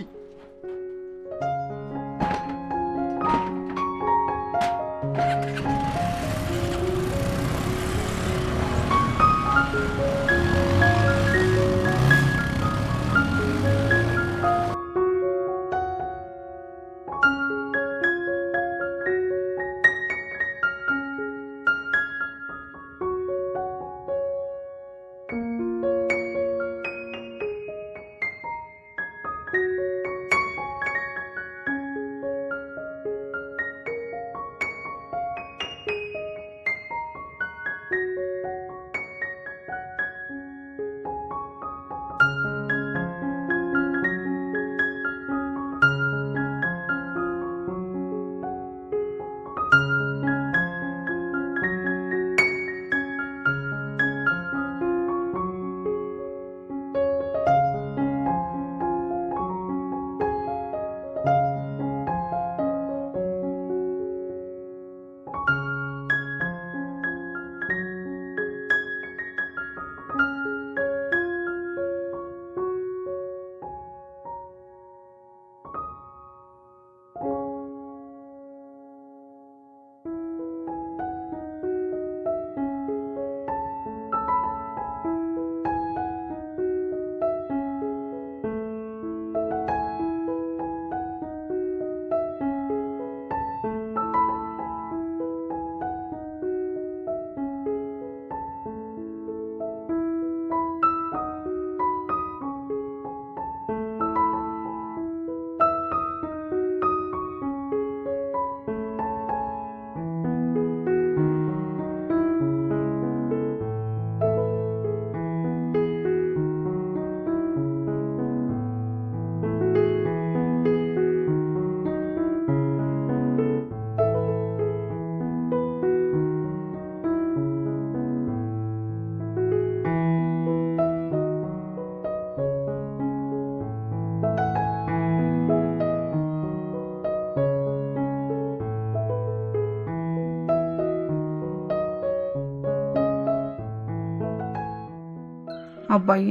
አባዬ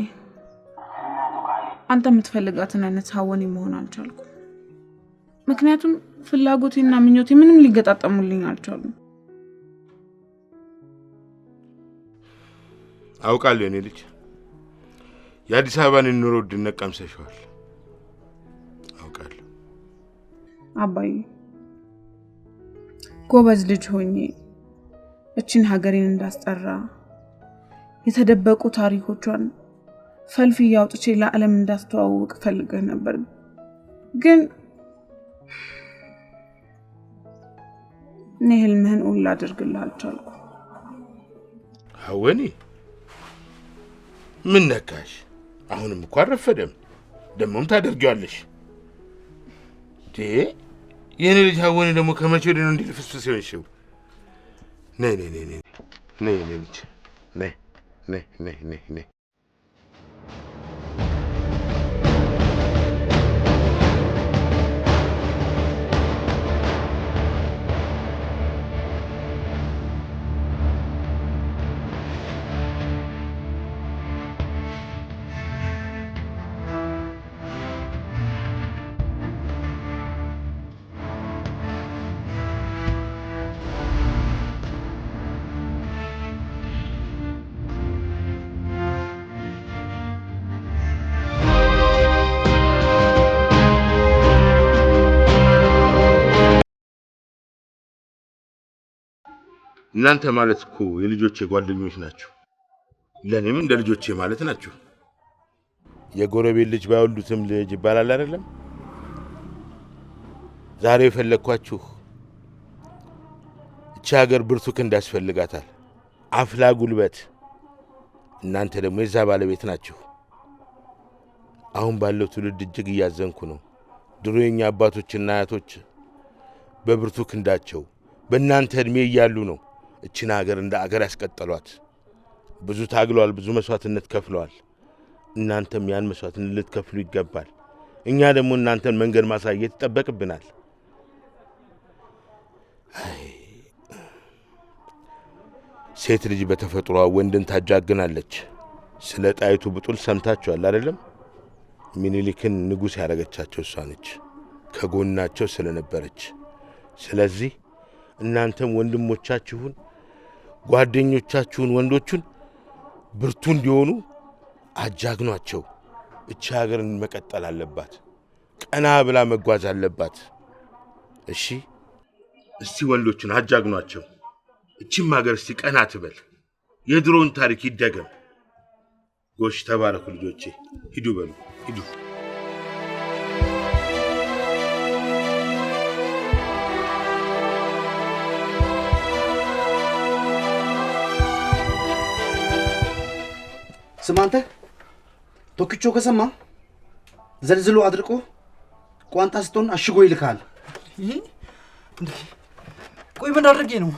አንተ የምትፈልጋትን አይነት ሀወኒ መሆን አልቻልኩም። ምክንያቱም ፍላጎቴና ምኞቴ ምንም ሊገጣጠሙልኝ አልቻሉም። አውቃለሁ የኔ ልጅ የአዲስ አበባን ኑሮ ውድነት ቀምሰሽዋል። አውቃለሁ አባዬ። ጎበዝ ልጅ ሆኜ እቺን ሀገሬን እንዳስጠራ የተደበቁ ታሪኮቿን ፈልፍዬ አውጥቼ ለዓለም እንዳስተዋውቅ ፈልገህ ነበር። ግን እኔ ህልምህን እውን ላደርግልህ አልቻልኩም። ሀወኒ ምን ነካሽ? አሁንም እኮ አልረፈደም። ደሞም ታደርጊዋለሽ። የኔ ልጅ ሀወኒ ደግሞ ከመቼ ወዲህ ነው እንዲህ ልፍስፍስ ይሆንሽው? ነይ ነይ ነይ ነይ ነይ ነይ ልጅ ነይ ነይ ነይ ነይ ነይ እናንተ ማለት እኮ የልጆቼ ጓደኞች ናችሁ። ለኔም እንደ ልጆቼ ማለት ናችሁ። የጎረቤት ልጅ ባይወልዱትም ልጅ ይባላል አይደለም? ዛሬ የፈለኳችሁ እቺ ሀገር ብርቱ ክንድ ያስፈልጋታል፣ አፍላ ጉልበት። እናንተ ደግሞ የዛ ባለቤት ናችሁ። አሁን ባለው ትውልድ እጅግ እያዘንኩ ነው። ድሮ የኛ አባቶችና አያቶች በብርቱ ክንዳቸው በእናንተ እድሜ እያሉ ነው እቺን ሀገር እንደ ሀገር ያስቀጠሏት። ብዙ ታግለዋል፣ ብዙ መስዋዕትነት ከፍለዋል። እናንተም ያን መስዋዕትነት ልትከፍሉ ይገባል። እኛ ደግሞ እናንተን መንገድ ማሳየት ይጠበቅብናል። ሴት ልጅ በተፈጥሯ ወንድን ታጃግናለች። ስለ ጣይቱ ብጡል ሰምታችኋል አይደለም? ሚኒሊክን ንጉሥ ያደረገቻቸው እሷ ነች፣ ከጎናቸው ስለነበረች። ስለዚህ እናንተም ወንድሞቻችሁን ጓደኞቻችሁን ወንዶቹን ብርቱ እንዲሆኑ አጃግኗቸው። እቺ ሀገርን መቀጠል አለባት፣ ቀና ብላ መጓዝ አለባት። እሺ እስቲ ወንዶቹን አጃግኗቸው። እቺም ሀገር እስቲ ቀና ትበል፣ የድሮውን ታሪክ ይደገም። ጎሽ ተባረኩ ልጆቼ፣ ሂዱ በሉ ሂዱ። ስማንተ ቶክቾ ከሰማ ዘልዝሎ አድርቆ ቋንጣ ስትሆን አሽጎ ይልካል። ቆይ ምን አድርጌ ነው?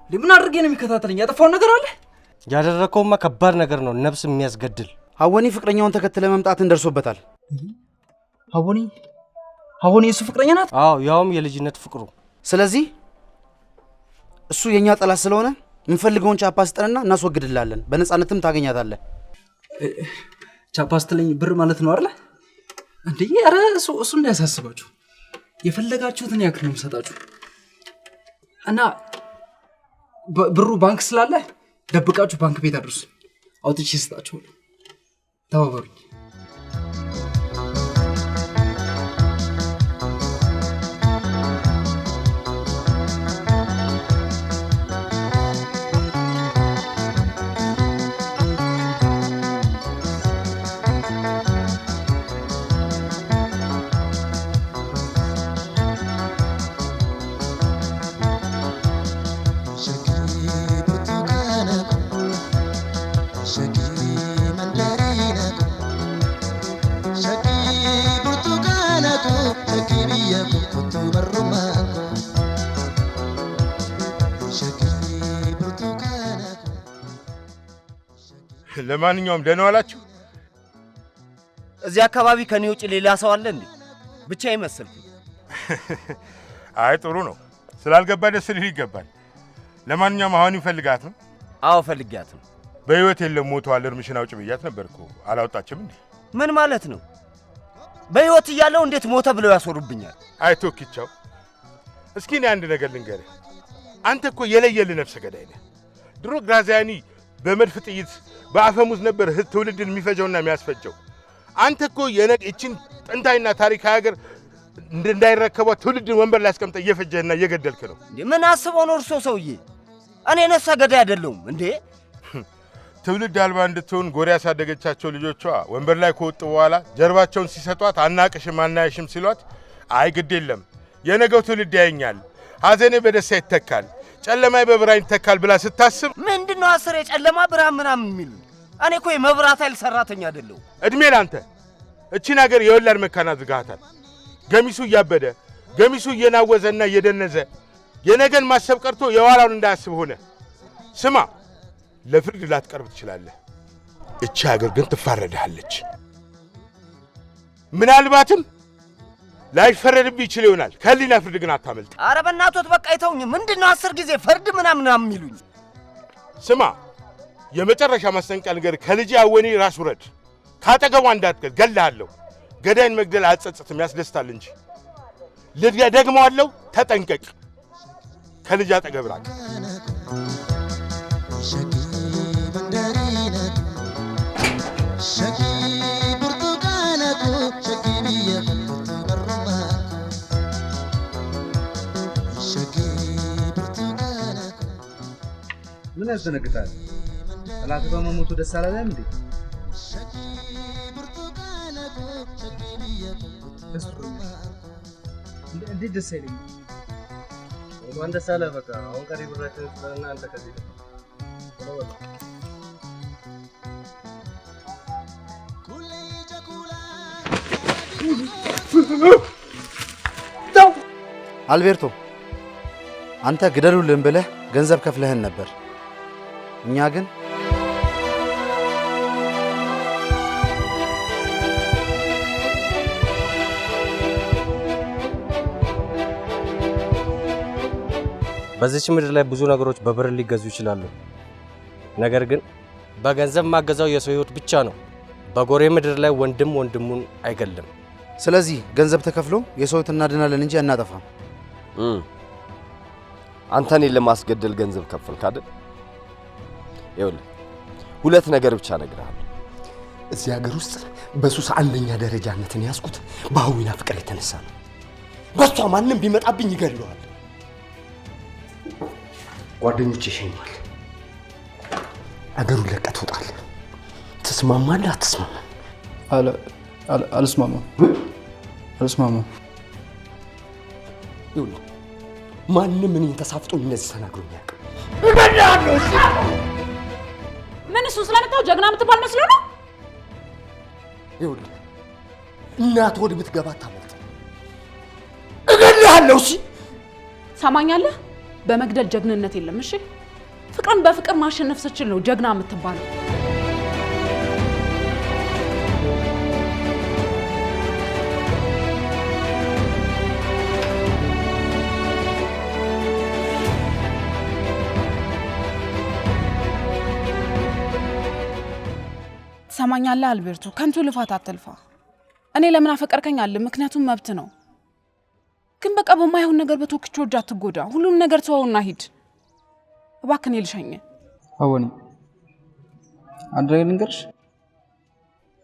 ምን አድርጌ ነው የሚከታተለኝ? ያጠፋውን ነገር አለ? ያደረከውማ ከባድ ነገር ነው፣ ነፍስ የሚያስገድል። ሀወኒ ፍቅረኛውን ተከትለ መምጣትን ደርሶበታል። ሀወኒ እሱ ፍቅረኛ ናት? አዎ፣ ያውም የልጅነት ፍቅሩ። ስለዚህ እሱ የኛ ጠላት ስለሆነ የምንፈልገውን ቻፓ ስጠንና እናስወግድላለን። በነፃነትም ታገኛታለህ። ቻፓ ስትለኝ ብር ማለት ነው አይደል እንዴ? ኧረ እሱ እንዳያሳስባችሁ፣ የፈለጋችሁትን ያክል ነው የምሰጣችሁ። እና ብሩ ባንክ ስላለ ደብቃችሁ ባንክ ቤት አድርሱ፣ አውጥቼ እሰጣችኋለሁ። ተባበሩኝ። ለማንኛውም ደህና ዋላችሁ። እዚህ አካባቢ ከኔ ውጭ ሌላ ሰው አለ እንዴ? ብቻ ይመስልኩ። አይ ጥሩ ነው፣ ስላልገባ ደስ ሊል ይገባል። ለማንኛውም አሁን ይፈልጋት ነው? አዎ ፈልጊያት ነው። በህይወት የለም ሞቷል፣ እርምሽን አውጭ ብያት ነበርኩ። አላወጣችም እንዴ? ምን ማለት ነው? በህይወት እያለው እንዴት ሞተ ብለው ያስወሩብኛል? አይ ቶክቻው፣ እስኪ እኔ አንድ ነገር ልንገርህ። አንተ እኮ የለየልህ ነፍሰ ገዳይ ነህ። ድሮ ግራዚያኒ በመድፍ ጥይት በአፈሙዝ ነበር ትውልድን የሚፈጀውና የሚያስፈጀው። አንተ እኮ እችን ጥንታዊና ታሪካዊ ሀገር እንዳይረከቧት ትውልድን ወንበር ላይ አስቀምጠህ እየፈጀህና እየገደልክ ነው። እንዴ ምን አስበው ነው እርሶ ሰውዬ? እኔ ነፍሰ ገዳይ አይደለሁም እንዴ? ትውልድ አልባ እንድትሆን ጎሪ ያሳደገቻቸው ልጆቿ ወንበር ላይ ከወጡ በኋላ ጀርባቸውን ሲሰጧት አናቅሽም አናይሽም ሲሏት አይ ግድ የለም የነገው ትውልድ ያየኛል፣ ሐዘኔ በደስታ ይተካል፣ ጨለማይ በብርሃን ይተካል ብላ ስታስብ ምንድነው አስር የጨለማ ብርሃን ምናምን የሚሉ? እኔ እኮ የመብራት ኃይል ሰራተኛ አይደለሁም። እድሜ ላንተ። እቺን ሀገር የወላድ መካና አድርገሃታል። ገሚሱ እያበደ ገሚሱ እየናወዘና እየደነዘ የነገን ማሰብ ቀርቶ የኋላውን እንዳያስብ ሆነ። ስማ፣ ለፍርድ ላትቀርብ ትችላለህ። እቺ ሀገር ግን ትፋረድሃለች። ምናልባትም ላይፈረድብህ ይችል ይሆናል። ከህሊና ፍርድ ግን አታመልጥ። ኧረ በእናቶት በቃ ይተውኝ። ምንድነው 10 ጊዜ ፍርድ ምናምን የሚሉኝ? ስማ፣ የመጨረሻ ማስጠንቀቂያ ነገር፣ ከልጅ አወኔ ራስ ውረድ። ካጠገቧ እንዳትገል፣ ገድልሃለሁ። ገዳይን መግደል አያጸጽትም፣ ያስደስታል እንጂ። ደግመዋለሁ፣ ተጠንቀቅ። ከልጅ አጠገብ ራቅ። ምን ያስደነግጣል? ጠላት በመሞቱ ደስ አላለም እንዴ? እንዴት ደስ አይለኝም? እንኳን ደስ አለ። በቃ አሁን ቀሪ ብራችን ስለና አንተ ከዚህ አልቤርቶ፣ አንተ ግደሉልን ብለህ ገንዘብ ከፍለህን ነበር። እኛ ግን በዚች ምድር ላይ ብዙ ነገሮች በብር ሊገዙ ይችላሉ። ነገር ግን በገንዘብ ማገዛው የሰው ህይወት ብቻ ነው። በጎሬ ምድር ላይ ወንድም ወንድሙን አይገልም። ስለዚህ ገንዘብ ተከፍሎ የሰው ህይወት እናድናለን እንጂ አናጠፋም። አንተ እኔን ለማስገደል ገንዘብ ከፈልክ አይደል? ይኸውልህ ሁለት ነገር ብቻ እነግርሃለሁ። እዚህ ሀገር ውስጥ በሱስ አንደኛ ደረጃነትን ያዝኩት በአዊና ፍቅር የተነሳ ነው። በሷ ማንም ቢመጣብኝ ይገድለዋል። ጓደኞቼ ይሸኛል። አገሩን ለቀህ ትወጣለህ። ትስማማለህ? አትስማማም? አልስማማም። ይኸውልህ ማንም እኔን ተሳፍጦ እንደዚህ ተናግሮኝ አያውቅም። እገድልሃለሁ። እሺ ምን እሱ ስለመጣው ጀግና የምትባል መስሎ ነው? ይኸውልህ እናት ወድ ብትገባ ታመልጥ። እገድልሃለሁ። እሺ ሰማኛለህ? በመግደል ጀግንነት የለም። እሺ ፍቅርን በፍቅር ማሸነፍ ስችል ነው ጀግና የምትባለው። ሰማኛለህ አልቤርቶ፣ ከንቱ ልፋት አትልፋ። እኔ ለምን አፈቀርከኝ አለ፣ ምክንያቱም መብት ነው። ግን በቃ በማይሆን ነገር በቶክቾ እጅ አትጎዳ። ሁሉም ነገር ተወውና ሂድ እባክህ። እኔ ልሸኝ። አወኒ አንድ ነገር ልንገርሽ፣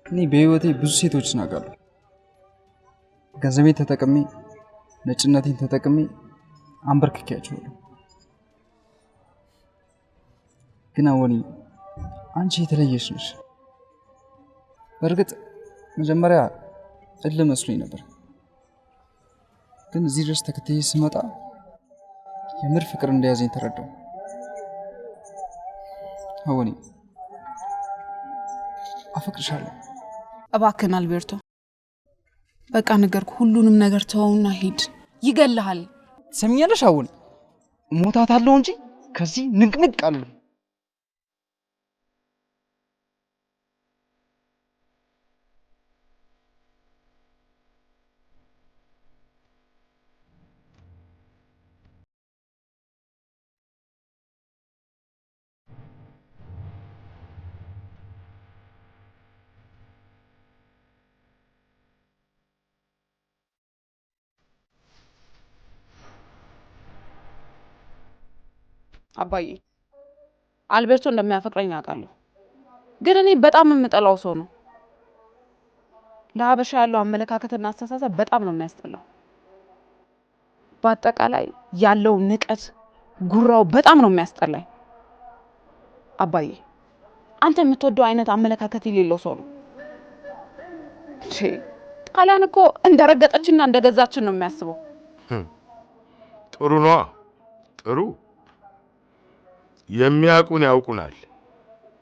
እኔ በህይወቴ ብዙ ሴቶችን አውቃለሁ። ገንዘቤን ተጠቅሜ ነጭነቴን ተጠቅሜ አንበርክኬያቸዋለሁ። ግን አወኒ አንቺ የተለየሽ ነሽ። በእርግጥ መጀመሪያ እልህ መስሎኝ ነበር፣ ግን እዚህ ድረስ ተከትዬ ስመጣ የምር ፍቅር እንደያዘኝ ተረዳው። አወኒ አፈቅርሻለሁ። እባክህን አልቤርቶ፣ በቃ ነገርኩ። ሁሉንም ነገር ተወውና ሂድ። ይገልሃል። ትሰሚኛለሽ አወኒ? ሞታታለሁ እንጂ ከዚህ ንቅንቅ አልልም። አባዬ አልቤርቶ እንደሚያፈቅረኝ አውቃለሁ፣ ግን እኔ በጣም የምጠላው ሰው ነው። ለሀበሻ ያለው አመለካከትና አስተሳሰብ በጣም ነው የሚያስጠላው። በአጠቃላይ ያለው ንቀት፣ ጉራው በጣም ነው የሚያስጠላኝ። አባዬ አንተ የምትወደው አይነት አመለካከት የሌለው ሰው ነው። ጣሊያን እኮ እንደረገጠችና እንደገዛችን ነው የሚያስበው። ጥሩ ነው፣ ጥሩ። የሚያውቁን ያውቁናል፣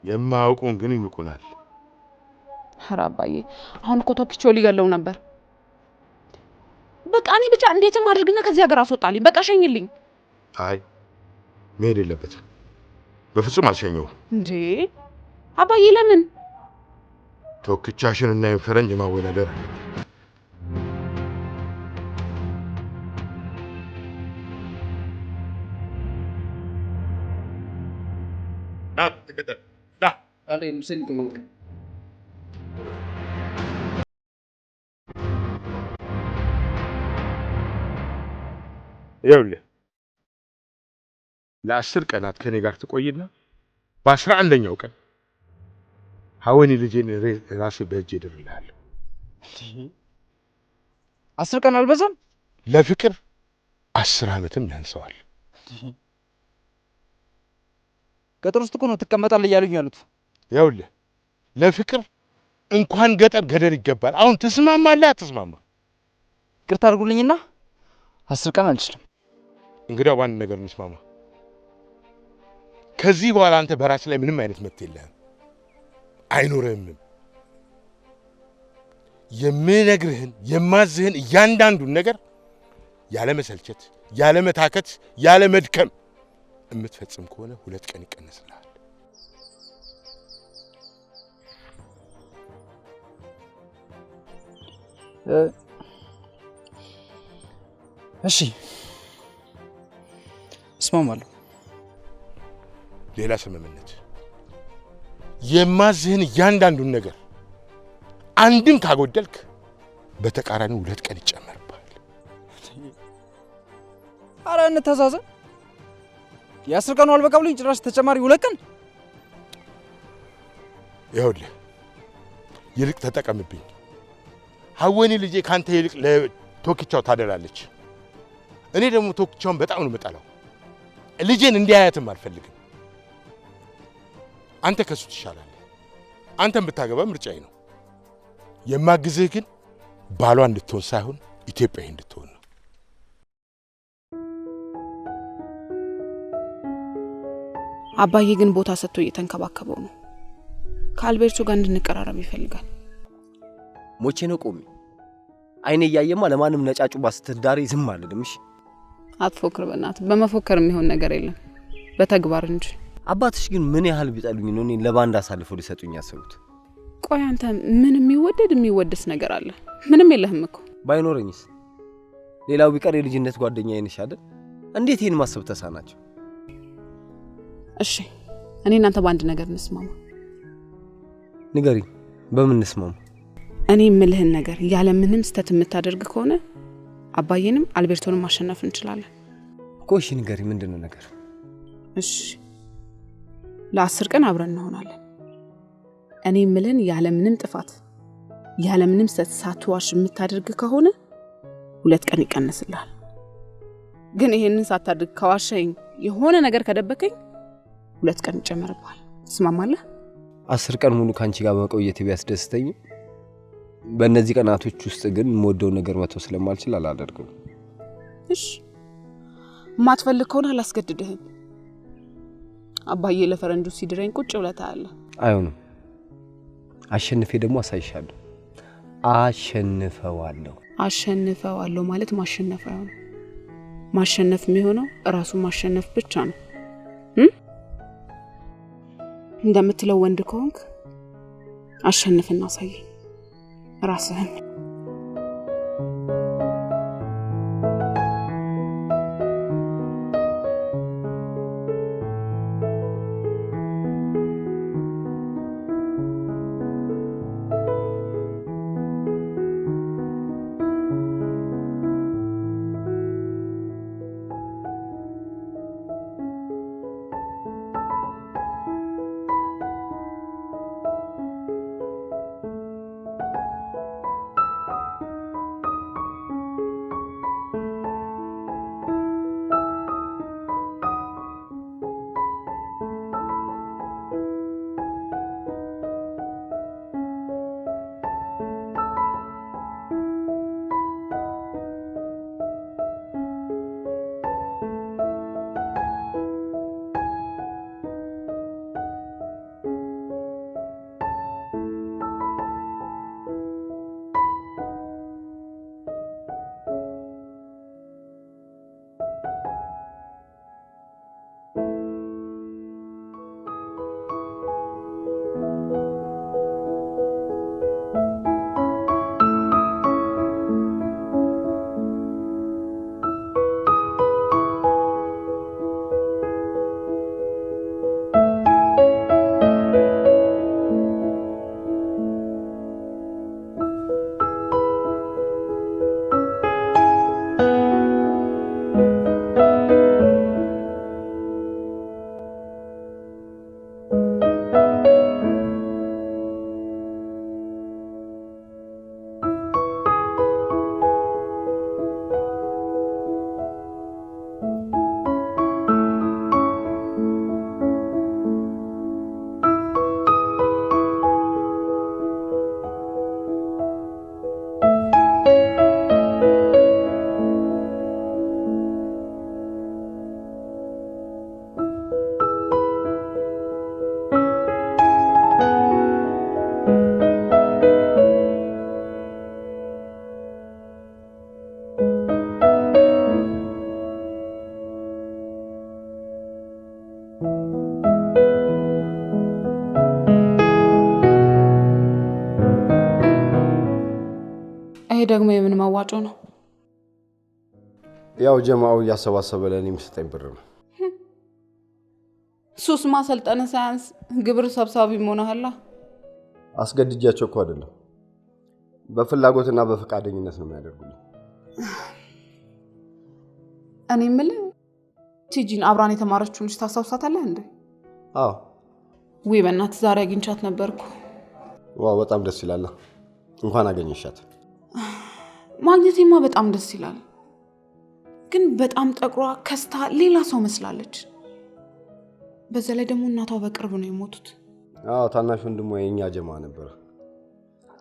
የማያውቁን ግን ይንቁናል። ኧረ አባዬ አሁን እኮ ቶክቾ ሊገለው ነበር። በቃ እኔ ብቻ እንዴትም አድርግና ከዚህ ሀገር አስወጣልኝ። በቃ ሸኝልኝ። አይ መሄድ የለበትም፣ በፍጹም አልሸኘውም። እንዴ አባዬ ለምን? ቶክቻሽን እና ፈረንጅ ማወዳደር ይኸውልህ ለ10 ቀናት ከኔ ጋር ትቆይና በ11ኛው ቀን ሀወኒ ልጄን ራሴ በእጄ እድርልሃለሁ። 10 ቀን አልበዛም? ለፍቅር 10 ዓመትም ያንሰዋል። ገጠር ውስጥ እኮ ነው ትቀመጣለህ እያሉኝ ያሉት። ይኸውልህ ለፍቅር እንኳን ገጠር ገደል ይገባል። አሁን ትስማማለህ አትስማማ? ይቅርታ አድርጉልኝና 10 ቀን አልችልም። እንግዲያው በአንድ ነገር እንስማማ። ከዚህ በኋላ አንተ በራስህ ላይ ምንም አይነት መብት የለህም፣ አይኖርህም። የምነግርህን የማዝህን እያንዳንዱን ነገር ያለ መሰልቸት፣ ያለ መታከት፣ ያለ መድከም የምትፈጽም ከሆነ 2 ቀን ይቀነስልሃል። እሺ እስማማለሁ። ሌላ ስምምነት፣ የማዝህን እያንዳንዱን ነገር አንድም ካጎደልክ በተቃራኒው 2 ቀን ይጨመርብሃል። ኧረ እንተዛዘን። የ10 ቀኑ አልበቃ ብሎኝ ጭራሽ ተጨማሪ 2 ቀን። ይኸውልህ ይልቅ ተጠቀምብኝ። ሀወኒ ልጄ ካንተ ይልቅ ለቶክቻው ታደላለች። እኔ ደግሞ ቶክቻውን በጣም ነው የምጠላው። ልጄን እንዲያያትም አልፈልግም። አንተ ከሱ ትሻላለህ። አንተም ብታገባ ምርጫዬ ነው። የማግዝህ ግን ባሏ እንድትሆን ሳይሆን ኢትዮጵያዊ እንድትሆን ነው። አባዬ ግን ቦታ ሰጥቶ እየተንከባከበው ነው። ከአልቤርቶ ጋር እንድንቀራረብ ይፈልጋል። ሞቼ ነው ቆሜ አይኔ እያየማ ለማንም ነጫጩባ ስትዳሪ ዝም አልልም። እሺ አትፎክር በእናትህ። በመፎከር የሚሆን ነገር የለም በተግባር እንጂ። አባትሽ ግን ምን ያህል ቢጠሉኝ ነው እኔን ለባንዳ አሳልፈው ሊሰጡኝ ያሰቡት? ቆይ አንተ ምን የሚወደስ ነገር አለ? ምንም የለህም እኮ። ባይኖረኝስ? ሌላው ቢቀር የልጅነት ጓደኛዬ ነሽ አይደል? እንዴት ይሄን ማሰብ ተሳናቸው? እሺ እኔ እናንተ በአንድ ነገር እንስማማ። ንገሪኝ፣ በምን እንስማማ? እኔ የምልህን ነገር ያለ ምንም ስተት የምታደርግ ከሆነ አባዬንም አልቤርቶንም ማሸነፍ እንችላለን እኮ። እሺ ንገሪኝ፣ ምንድነው ነገር? እሺ ለ10 ቀን አብረን እንሆናለን። እኔ የምልህን ያለ ምንም ጥፋት ያለ ምንም ስተት ሳትዋሽ የምታደርግ ከሆነ 2 ቀን ይቀነስልሃል። ግን ይሄንን ሳታደርግ ከዋሸኝ የሆነ ነገር ከደበከኝ 2 ቀን ይጨመርብሃል። ትስማማለህ? 10 ቀን ሙሉ ካንቺ ጋር መቆየት ቢያስደስተኝ በእነዚህ ቀናቶች ውስጥ ግን የምወደው ነገር መተው ስለማልችል አላደርገው። እሺ ማትፈልግ ከሆነ አላስገድድህም። አባዬ ለፈረንጁ ሲድረኝ ቁጭ ብለህ ታያለህ። አይሆንም። አሸንፌ ደግሞ አሳይሻለሁ። አሸንፈዋለሁ ማለት ማሸነፍ አይሆንም። ማሸነፍ የሚሆነው ራሱ ማሸነፍ ብቻ ነው። እንደምትለው ወንድ ከሆንክ አሸንፍና አሳየኝ ራስህን። ደግሞ የምን ማዋጮ ነው? ያው ጀማው እያሰባሰበ ለኔ የሚሰጠኝ ብር ነው። ሱስ ማሰልጠነ ሳያንስ ግብር ሰብሳቢ ሆነሃላ። አስገድጃቸው እኮ አይደለም፣ በፍላጎትና በፈቃደኝነት ነው የሚያደርጉልኝ። እኔ የምልህ ቲጂን አብራን የተማረችውን ልጅ ታስታውሳታለህ እንዴ? አዎ። ወይ በእናትህ ዛሬ አግኝቻት ነበርኩ። ዋው በጣም ደስ ይላል። እንኳን አገኘሻት። ማግኘቴማ በጣም ደስ ይላል፣ ግን በጣም ጠቅሯ ከስታ ሌላ ሰው መስላለች። በዛ ላይ ደግሞ እናቷ በቅርብ ነው የሞቱት። አዎ ታናሽ ወንድሟ የኛ ጀማ ነበር።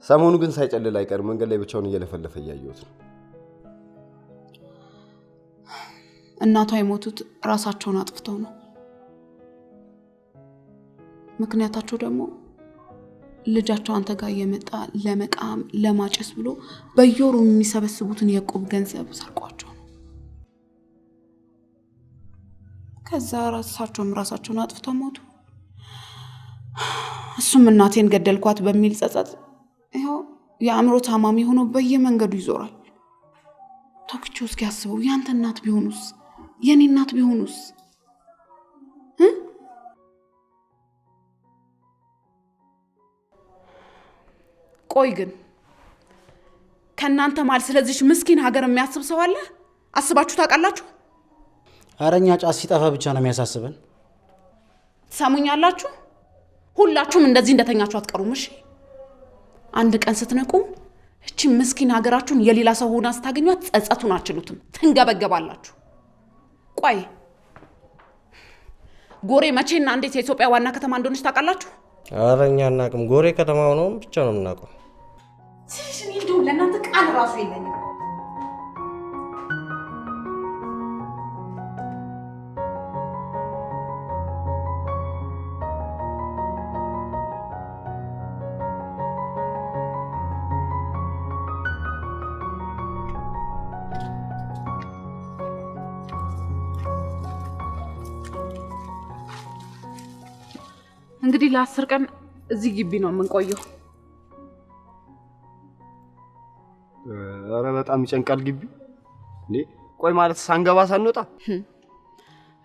ሰሞኑ ግን ሳይጨልል አይቀር መንገድ ላይ ብቻውን እየለፈለፈ እያየሁት ነው። እናቷ የሞቱት ራሳቸውን አጥፍተው ነው። ምክንያታቸው ደግሞ ልጃቸው አንተ ጋር የመጣ ለመቃም ለማጨስ ብሎ በየወሩ የሚሰበስቡትን የቁብ ገንዘብ ሰርቋቸው ነው። ከዛ ራሳቸውን አጥፍተው ሞቱ። እሱም እናቴን ገደልኳት በሚል ጸጸት ይኸው የአእምሮ ታማሚ ሆኖ በየመንገዱ ይዞራል። ቶክቾ እስኪ ያስበው፣ ያንተ እናት ቢሆኑስ? የኔ እናት ቢሆኑስ? ቆይ ግን ከናንተ ማል ስለዚህ ምስኪን ሀገር የሚያስብ ሰው አለ? አስባችሁ ታውቃላችሁ? አረኛ ጫት ሲጠፋ ብቻ ነው የሚያሳስበን። ሰሙኛላችሁ? ሁላችሁም እንደዚህ እንደተኛችሁ አትቀሩም። እሺ አንድ ቀን ስትነቁ እቺ ምስኪን ሀገራችሁን የሌላ ሰው ሆና ስታገኟት ጸጸቱን አትችሉትም፣ ትንገበገባላችሁ። ቆይ ጎሬ መቼና እንዴት የኢትዮጵያ ዋና ከተማ እንደሆነች ታውቃላችሁ? አረኛ እናቅም። ጎሬ ከተማው ነው ብቻ ነው የምናውቀው። ሲሽን እንደው ለእናንተ ቃል ራሱ የለኝም። እንግዲህ ለ10 ቀን እዚህ ግቢ ነው የምንቆየው። አረ በጣም ይጨንቃል ግቢ። ቆይ ማለት ሳንገባ ሳንወጣ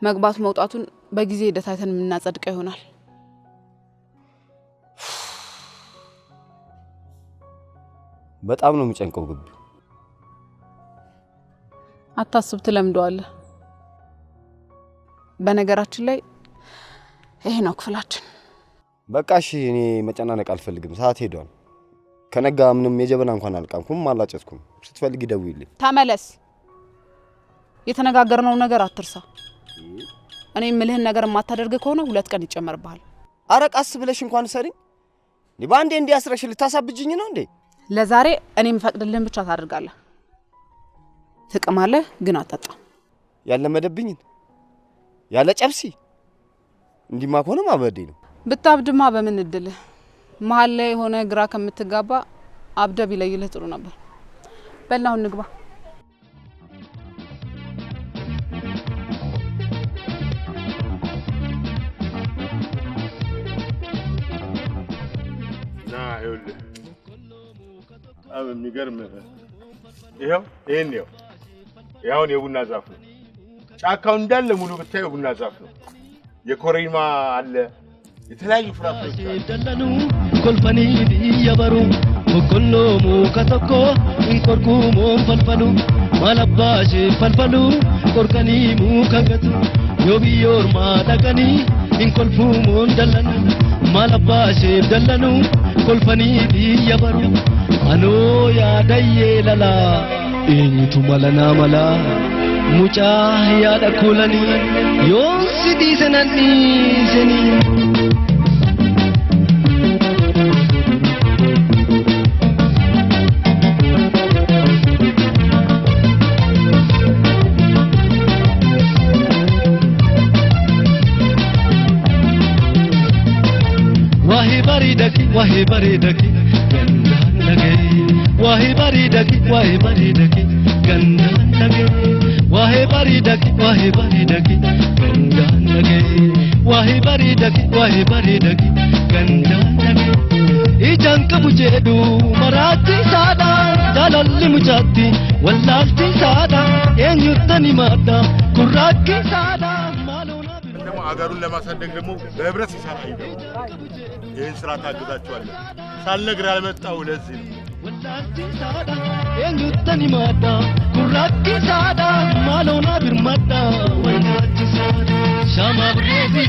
መግባት መውጣቱን በጊዜ ሂደት አይተን የምናጸድቀው ይሆናል። በጣም ነው የሚጨንቀው ግቢ። አታስብ፣ ትለምደዋለህ። በነገራችን ላይ ይሄ ነው ክፍላችን። በቃ እሺ፣ እኔ መጨናነቅ አልፈልግም። ሰዓት ሄዷል። ከነጋ ምንም የጀበና እንኳን አልቃምኩም አላጨስኩም። ስትፈልግ ደውይልኝ። ተመለስ። የተነጋገርነው ነገር አትርሳ። እኔ የምልህን ነገር የማታደርግ ከሆነ 2 ቀን ይጨመርብሃል። አረ ቀስ ብለሽ እንኳን ሰሪኝ። ባንዴ እንዲያስረሽ ልታሳብጅኝ ነው እንዴ? ለዛሬ እኔ የምፈቅድልህን ብቻ ታደርጋለህ። ትቅማለህ ግን አትጠጣም። ያለመደብኝ ያለ ጨብሲ እንዲማ ከሆነ ማበዴ ነው። ብታብድማ በምን እድልህ? መሀል ላይ ሆነ ግራ ከምትጋባ አብደ ቢለይልህ ጥሩ ነበር። በላው እንግባ። ና ይኸውልህ፣ የሚገርም ይሄን ነው። ያውን የቡና ዛፍ ነው። ጫካው እንዳለ ሙሉ ብታይ የቡና ዛፍ ነው። የኮሪማ አለ፣ የተለያዩ ፍራፍሬዎች ደለኑ ኮልፈኒ ቢያበሩ ኮኮሎሙ ከተኮ እንቆርቁሙ ፈልፈሉ ማለባሽ ፈልፈሉ ቆርቀኒሙ ከገቱ ዮቢዮርማ ደቀኒ እንቆልፉሙ ደለኑ ማለባሽ ደለኑ ኮልፈኒ ቢያበሩ አኖ ያደየ ለላ ኢንቱ መለና መላ ሙጫ ያደኩለኒ ዮሲዲ ሰነኒ ሰኒ wahi baridaki gandaan dhagee wahi baridaki gandaan dhagee wahi baridaki gandaan dhagee wahi baridaki gandaan dhagee ijaan qabu jedhu maraatti saadha jaalalli mucaatti wallaalti saadha eenyuttani maadha kurraakki saadha አገሩን ለማሳደግ ደግሞ በህብረት ሲሰራ ይደው ይህን ስራ ታግዛቸዋለህ። ሳልነግር ያልመጣው ለዚህ ነው። eenyuttani maadda gurraatti saadha maaloona birmadda waynaatti saadha shama birreeti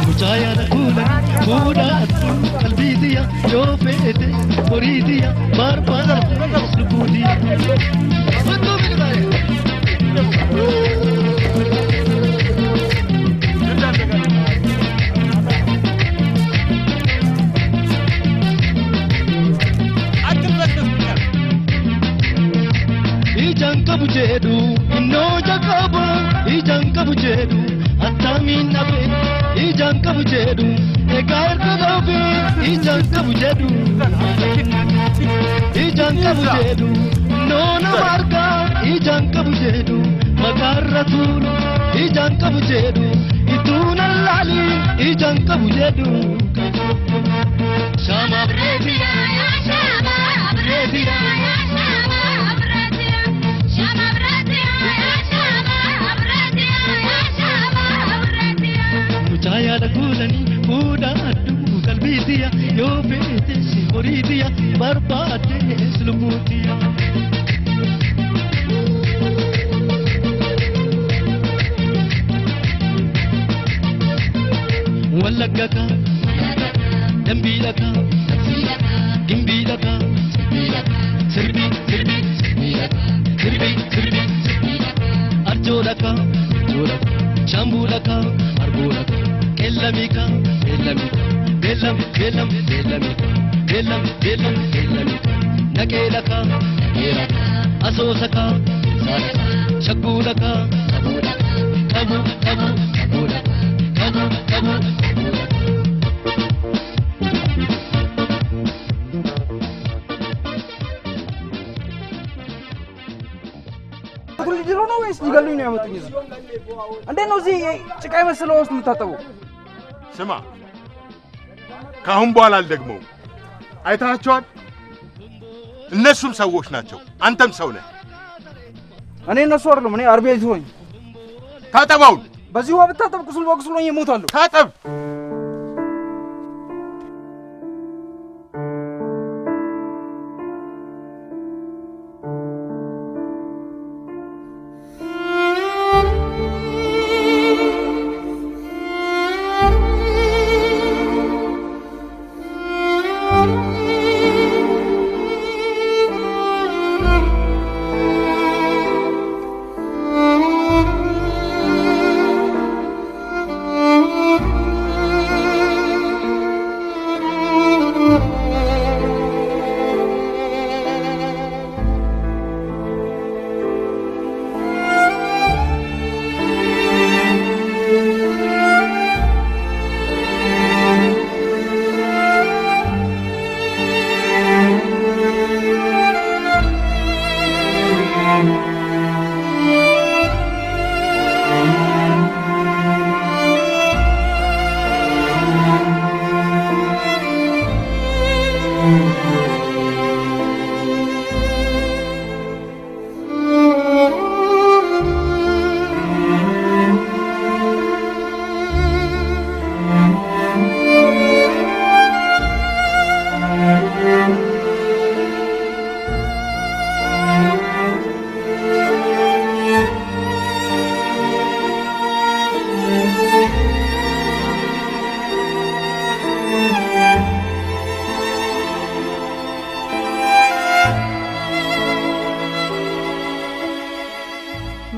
mucaayana kuula fuudhaattu qalbiitiya yoo feete horiitiya barbaada lubbuutiya Ijanka bujedu, inno jakaba. Ijanka bujedu, atamin nabe. Ijanka bujedu, ekar kadabe. Ijanka bujedu, ijanka bujedu, nona marga. Ijanka bujedu, makarra tulu. Ijanka bujedu, ituna lali. Ijanka bujedu, shama bredia, shama bredia. Mucayada kulani fuudhaadhu qalbiitiya yoo feete si horiitiya barbaadde lubbuutiya. Wallagga dambiidha gimbiidha sirbi arjoodha shambuudha argoodha kellamika nakeelaka asoosaka shagguudhaka qabu ሊድሮ ነው ወይስ ሊገሉኝ ነው ያመጡኝ? እዚህ እንዴት ነው እዚህ ጭቃ የመሰለው ውስጥ የምታጠበው? ስማ፣ ካሁን በኋላ አልደግመው። አይታቸዋል። እነሱም ሰዎች ናቸው፣ አንተም ሰው ነህ። እኔ እነሱ አይደለም፣ እኔ አርቢያጅ ሆኝ። ታጠባውን በዚህ ውሃ ብታጠብ ቁስል በቁስል ሆኜ እሞታለሁ። ታጠብ።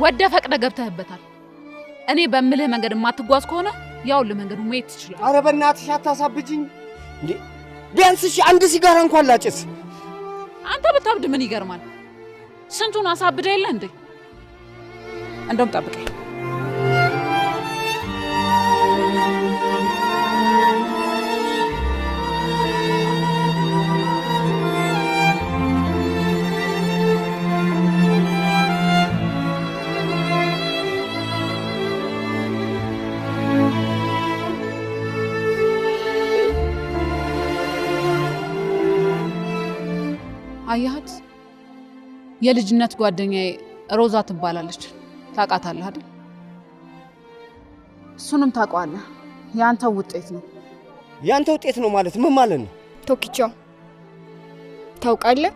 ወደ ፈቅደ ገብተህበታል። እኔ በምልህ መንገድ ማትጓዝ ከሆነ ያው ለመንገዱ መሄድ ትችላለህ። ኧረ በእናትሽ አታሳብጂኝ እንዴ! ቢያንስ እሺ አንድ ሲጋራ እንኳን ላጭስ። አንተ ብታብድ ምን ይገርማል? ስንቱን አሳብደ የለ እንዴ? እንደውም ጠብቀኝ። አያት የልጅነት ጓደኛዬ ሮዛ ትባላለች። ታውቃታለህ አይደል? እሱንም ታውቀዋለህ። ያንተ ውጤት ነው። ያንተ ውጤት ነው ማለት ምን ማለት ነው? ቶኪቻው ታውቃለህ?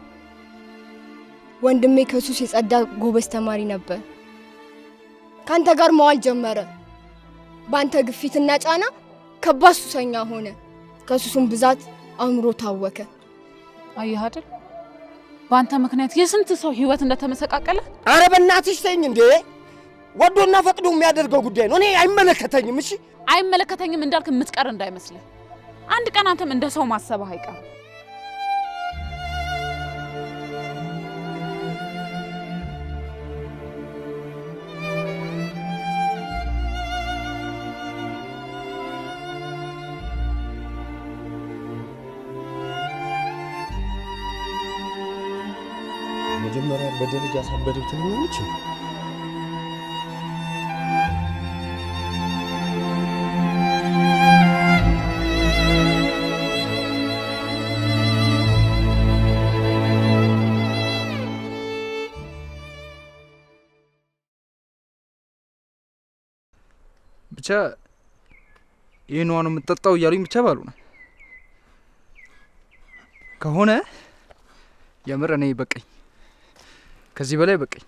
ወንድሜ ከሱስ የጸዳ ጎበዝ ተማሪ ነበር። ካንተ ጋር መዋል ጀመረ። ባንተ ግፊትና ጫና ከባድ ሱሰኛ ሆነ። ከሱሱም ብዛት አእምሮ ታወከ። አየህ አይደል? ባንተ ምክንያት የስንት ሰው ህይወት እንደተመሰቃቀለ። አረ በእናትሽ ተይኝ እንዴ! ወዶና ፈቅዶ የሚያደርገው ጉዳይ ነው። እኔ አይመለከተኝም። እሺ አይመለከተኝም እንዳልክ የምትቀር እንዳይመስልህ። አንድ ቀን አንተም እንደ ሰው ማሰብህ አይቀርም። መጀመሪያ በደረጃ ሳበደው ትልምልች ብቻ ይሄን ነው የምትጠጣው እያሉኝ ብቻ ባሉ ነው ከሆነ የምር እኔ በቀኝ ከዚህ በላይ በቀኝ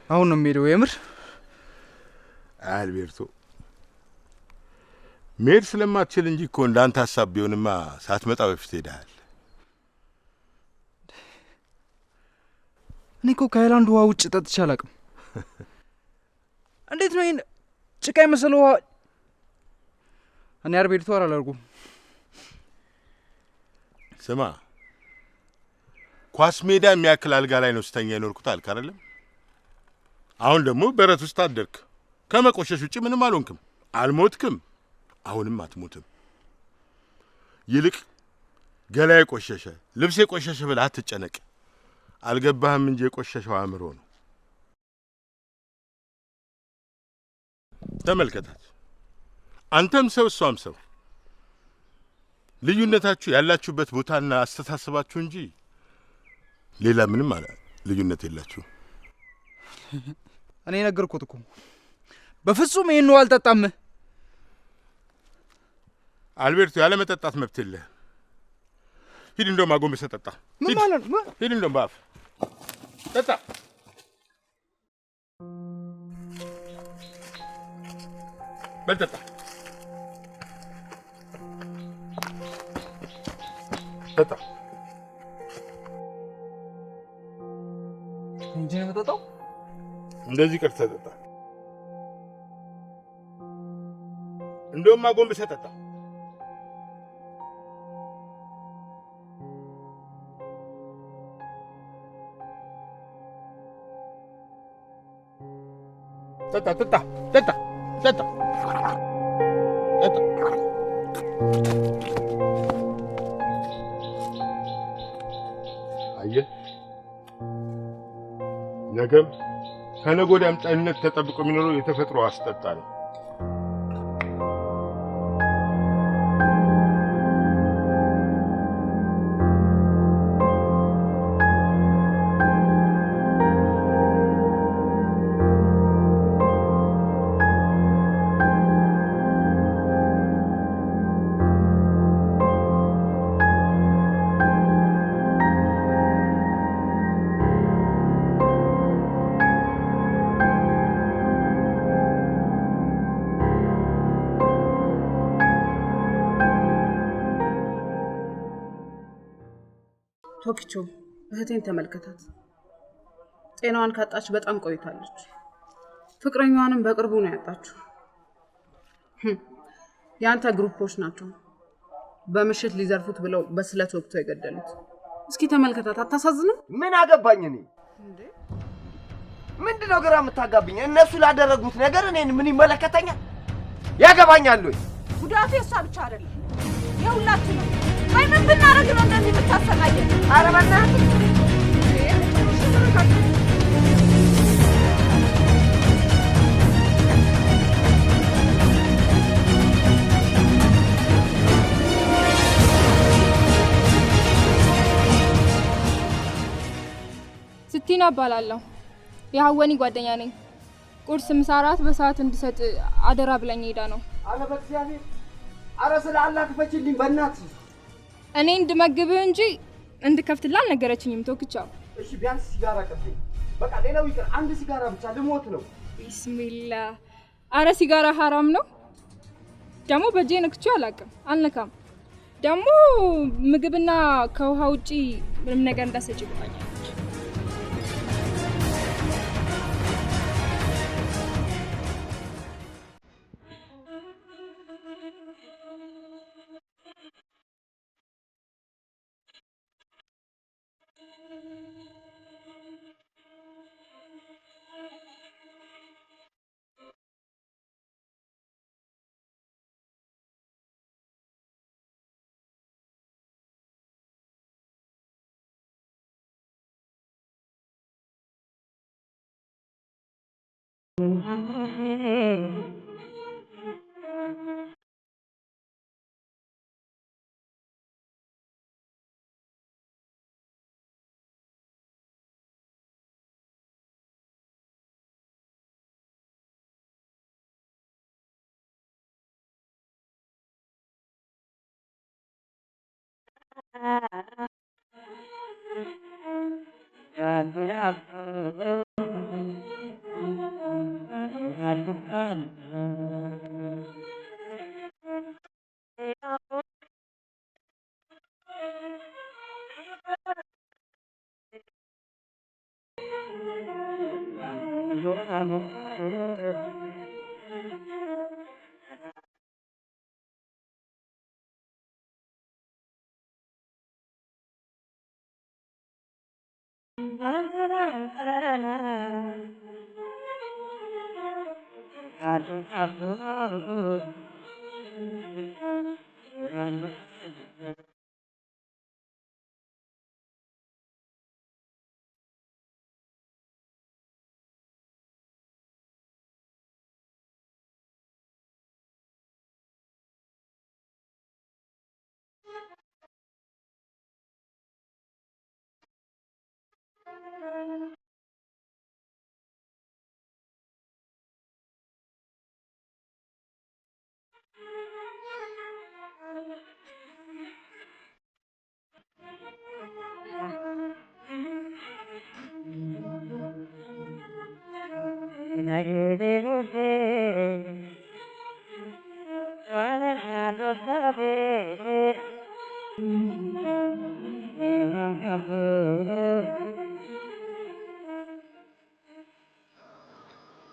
አሁን ነው የምሄደው። የምር አልቤርቶ መሄድ ስለማትችል እንጂ እኮ እንዳንተ ሀሳብ ቢሆንማ ሳትመጣ በፊት ሄደሃል። እኔ እኮ ከሃይላንድ ውሃ ውጭ ጠጥቼ አላውቅም። እንዴት ነው ይሄን ጭቃ የመሰለው ውሃ እኔ አልቤርቶ አላልኩም። ስማ ኳስ ሜዳ የሚያክል አልጋ ላይ ነው ስተኛ የኖርኩት አልክ አይደለም? አሁን ደግሞ በረት ውስጥ አደርክ። ከመቆሸሽ ውጪ ምንም አልሆንክም፣ አልሞትክም፣ አሁንም አትሞትም። ይልቅ ገላዬ ቆሸሸ፣ ልብሴ ቆሸሸ ብለህ አትጨነቅ። አልገባህም እንጂ የቆሸሸው አእምሮ ነው። ተመልከታት፣ አንተም ሰው እሷም ሰው። ልዩነታችሁ ያላችሁበት ቦታና አስተሳሰባችሁ እንጂ ሌላ ምንም ልዩነት የላችሁ። እኔ ነገርኩት እኮ በፍጹም ይሄን ነው አልጠጣም። አልቤርቶ ያለ መጠጣት መብት የለህ። ሂድ እንደውም አጎንብሰህ ጠጣ። ምን ማለት ነው? ሂድ እንደውም በአፍ ጠጣ። በል ጠጣ ጠጣ። እንጂ ነው የምጠጣው። እንደዚህ ቀርተህ ጠጣ። እንደውም አጎንብሰህ ጠጣ። ጠጣ ጠጣ ጠጣ ጠጣ ጠጣ። አየህ ነገም ከነገ ወዲያም ጤንነት ተጠብቆ የሚኖረው የተፈጥሮ አስጠጣ ነው። ቶኪቾ እህቴን ተመልከታት። ጤናዋን ካጣች በጣም ቆይታለች። ፍቅረኛዋንም በቅርቡ ነው ያጣችው። ያንተ ግሩፖች ናቸው በምሽት ሊዘርፉት ብለው በስለት ወቅቶ የገደሉት። እስኪ ተመልከታት፣ አታሳዝንም? ምን አገባኝ እኔ? ምንድነው ግራ የምታጋብኝ? እነሱ ላደረጉት ነገር እኔን ምን ይመለከተኛል? ያገባኛል ወይ? ጉዳቱ የሷ ብቻ አይደለም የሁላችንም። ወይ ምን ብናረግ ነው እንደዚህ ብታሰቃየን? ኧረ በእናትህ ዲና እባላለሁ። የሀወኒ ጓደኛ ነኝ። ቁርስ፣ ምሳ፣ እራት በሰዓት እንድሰጥ አደራ ብላኝ ሄዳ ነው። አረ በእግዚአብሔር፣ አረ ስለ አላህ ክፈችልኝ በእናትህ። እኔ እንድመግብህ እንጂ እንድከፍትልህ አልነገረችኝም። ተወክቻው። እሺ ቢያንስ ሲጋራ ቀብኝ። በቃ ሌላው ይቅር፣ አንድ ሲጋራ ብቻ ልሞት ነው። ቢስሚላ። አረ ሲጋራ ሐራም ነው። ደግሞ በእጄ ነክቼው አላውቅም፣ አልነካም። ደግሞ ምግብና ከውሃ ውጪ ምንም ነገር እንዳሰጭ ይባኛል።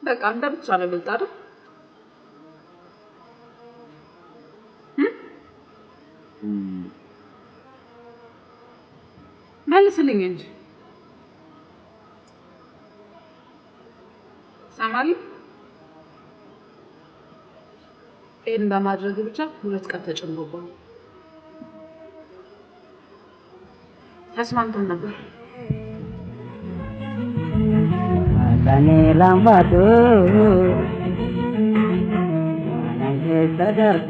በቃ አንተ ብቻ ነው ብልጥ አይደል? መልስልኝ እንጂ ሰማሊ። ይሄን በማድረግ ብቻ 2 ቀን ተጨምሮባል። ተስማምተን ነበር። ላምባዶ ናይጄ ተደርጎ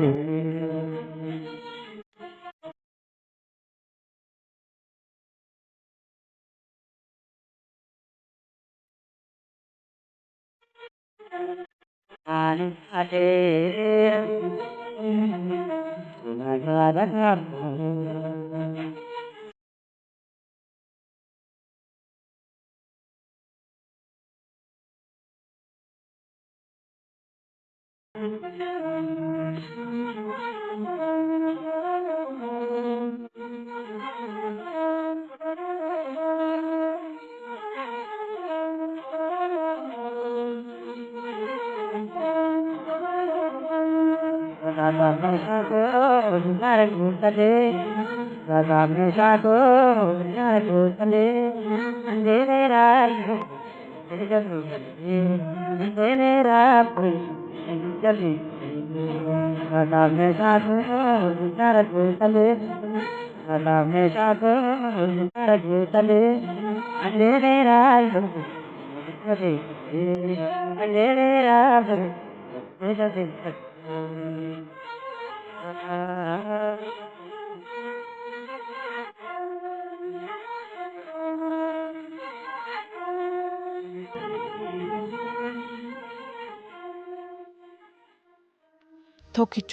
ቶኪቾ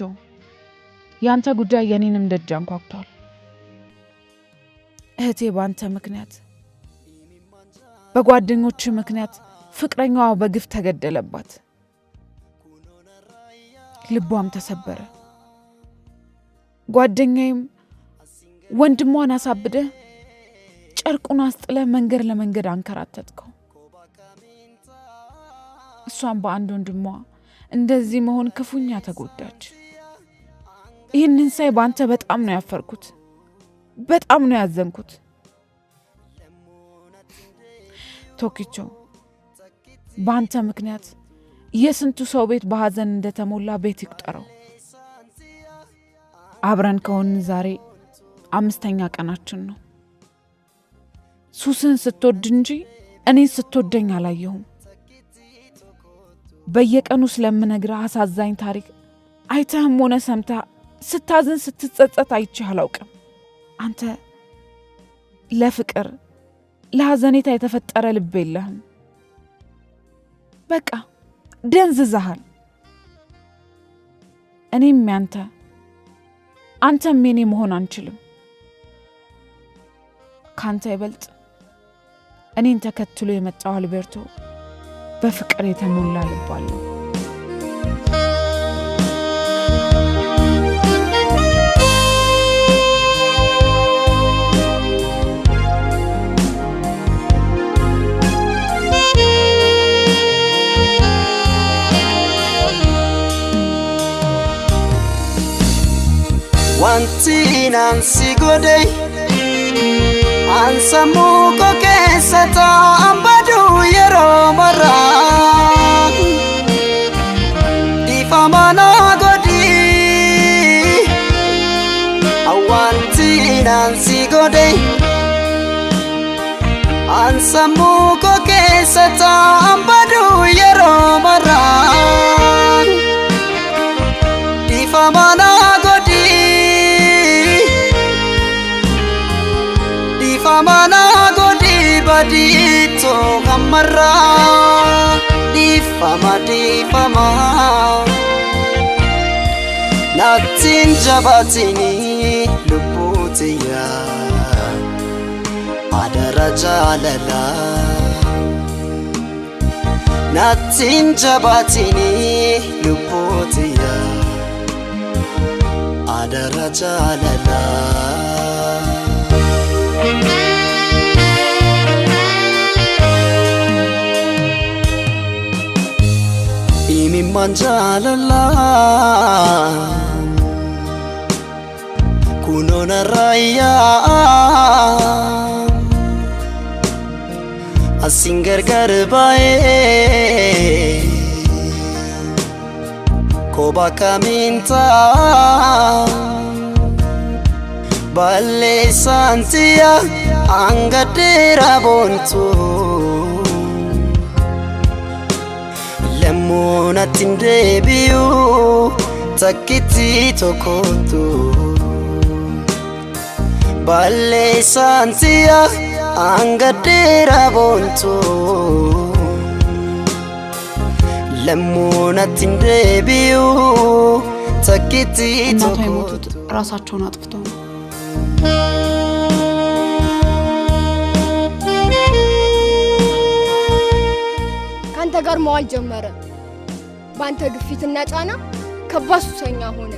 ያንተ ጉዳይ የኔንም ደጅ አንኳኩቷል። እህቴ ባንተ ምክንያት በጓደኞች ምክንያት ፍቅረኛዋ በግፍ ተገደለባት። ልቧም ተሰበረ። ጓደኛዬም ወንድሟን አሳብደ ጨርቁን አስጥለ መንገድ ለመንገድ አንከራተትከው። እሷም በአንድ ወንድሟ እንደዚህ መሆን ክፉኛ ተጎዳች። ይህንን ሳይ ባንተ በጣም ነው ያፈርኩት፣ በጣም ነው ያዘንኩት። ቶኪቾ ባንተ ምክንያት የስንቱ ሰው ቤት በሐዘን እንደተሞላ ቤት ይቁጠረው። አብረን ከሆን ዛሬ 5ኛ ቀናችን ነው። ሱስን ስትወድ እንጂ እኔ ስትወደኝ አላየሁም። በየቀኑ ስለምነግርህ አሳዛኝ ታሪክ አይተህም ሆነ ሰምታ ስታዝን ስትጸጸት አይቼህ አላውቅም። አንተ ለፍቅር ለሐዘኔታ የተፈጠረ ልብ የለህም። በቃ ደንዝዘሃል። እኔም ያንተ አንተም የኔ መሆን አንችልም። ካንተ ይበልጥ እኔን ተከትሎ የመጣው አልቤርቶ በፍቅር የተሞላ ልብ አለው። Wanti nansi godey ansamu ko kesata ambadu yero mara difamana godi awanti nansi godey ansamu ko kesata ambadu yero mara difamana Famana godi badito kamara di fama natin jabatini luputiya adara jalala natin jabatini luputiya adara jalala Imi manjalala kunona raya asingar garbae koba kaminta balle santia angadera bontu lemona tindebiu takiti tokotu balle santia angadera bontu lemona tindebiu takiti tokotu ራሳቸውን አጥፍተው ነው ካንተ ጋር መዋል ጀመረ። ባንተ ግፊትና ጫና ከባድ ሱሰኛ ሆነ።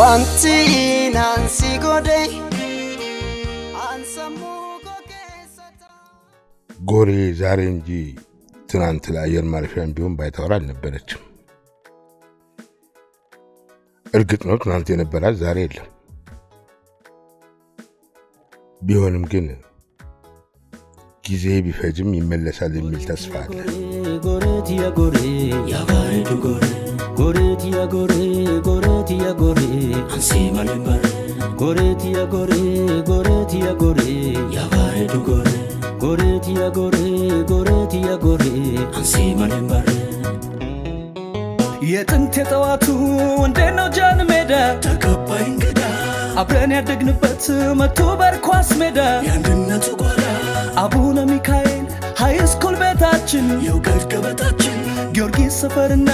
Wanti nansi godey ansamu ጎሬ ዛሬ እንጂ ትናንት ለአየር ማረፊያም ቢሆን ባይተወራ አልነበረችም። እርግጥ ነው ትናንት የነበራት ዛሬ የለም። ቢሆንም ግን ጊዜ ቢፈጅም ይመለሳል የሚል ተስፋ አለ። ጎሬት ያጎሬ ያባሬዱ ጎሬ ጎሬት ያጎሬ ጎሬት ያጎሬ አንሲ ማለምበር ጎሬት ያጎሬ ጎሬት ያጎሬ ያባሬዱ ጎሬ ጎሬት ያጎሬ ጎሬት ያጎሬ አንሲ ማለምበር የጥንት የጠዋቱ እንዴት ነው ጃን ሜዳ ተቀባይ እንግዳ አብረን ያደግንበት መቶ በርኳስ ሜዳ የአንድነቱ ጓዳ አቡነ ሚካኤል ሃይስኩል ቤታችን የውገድ ገበታችን ጊዮርጊስ ሰፈርና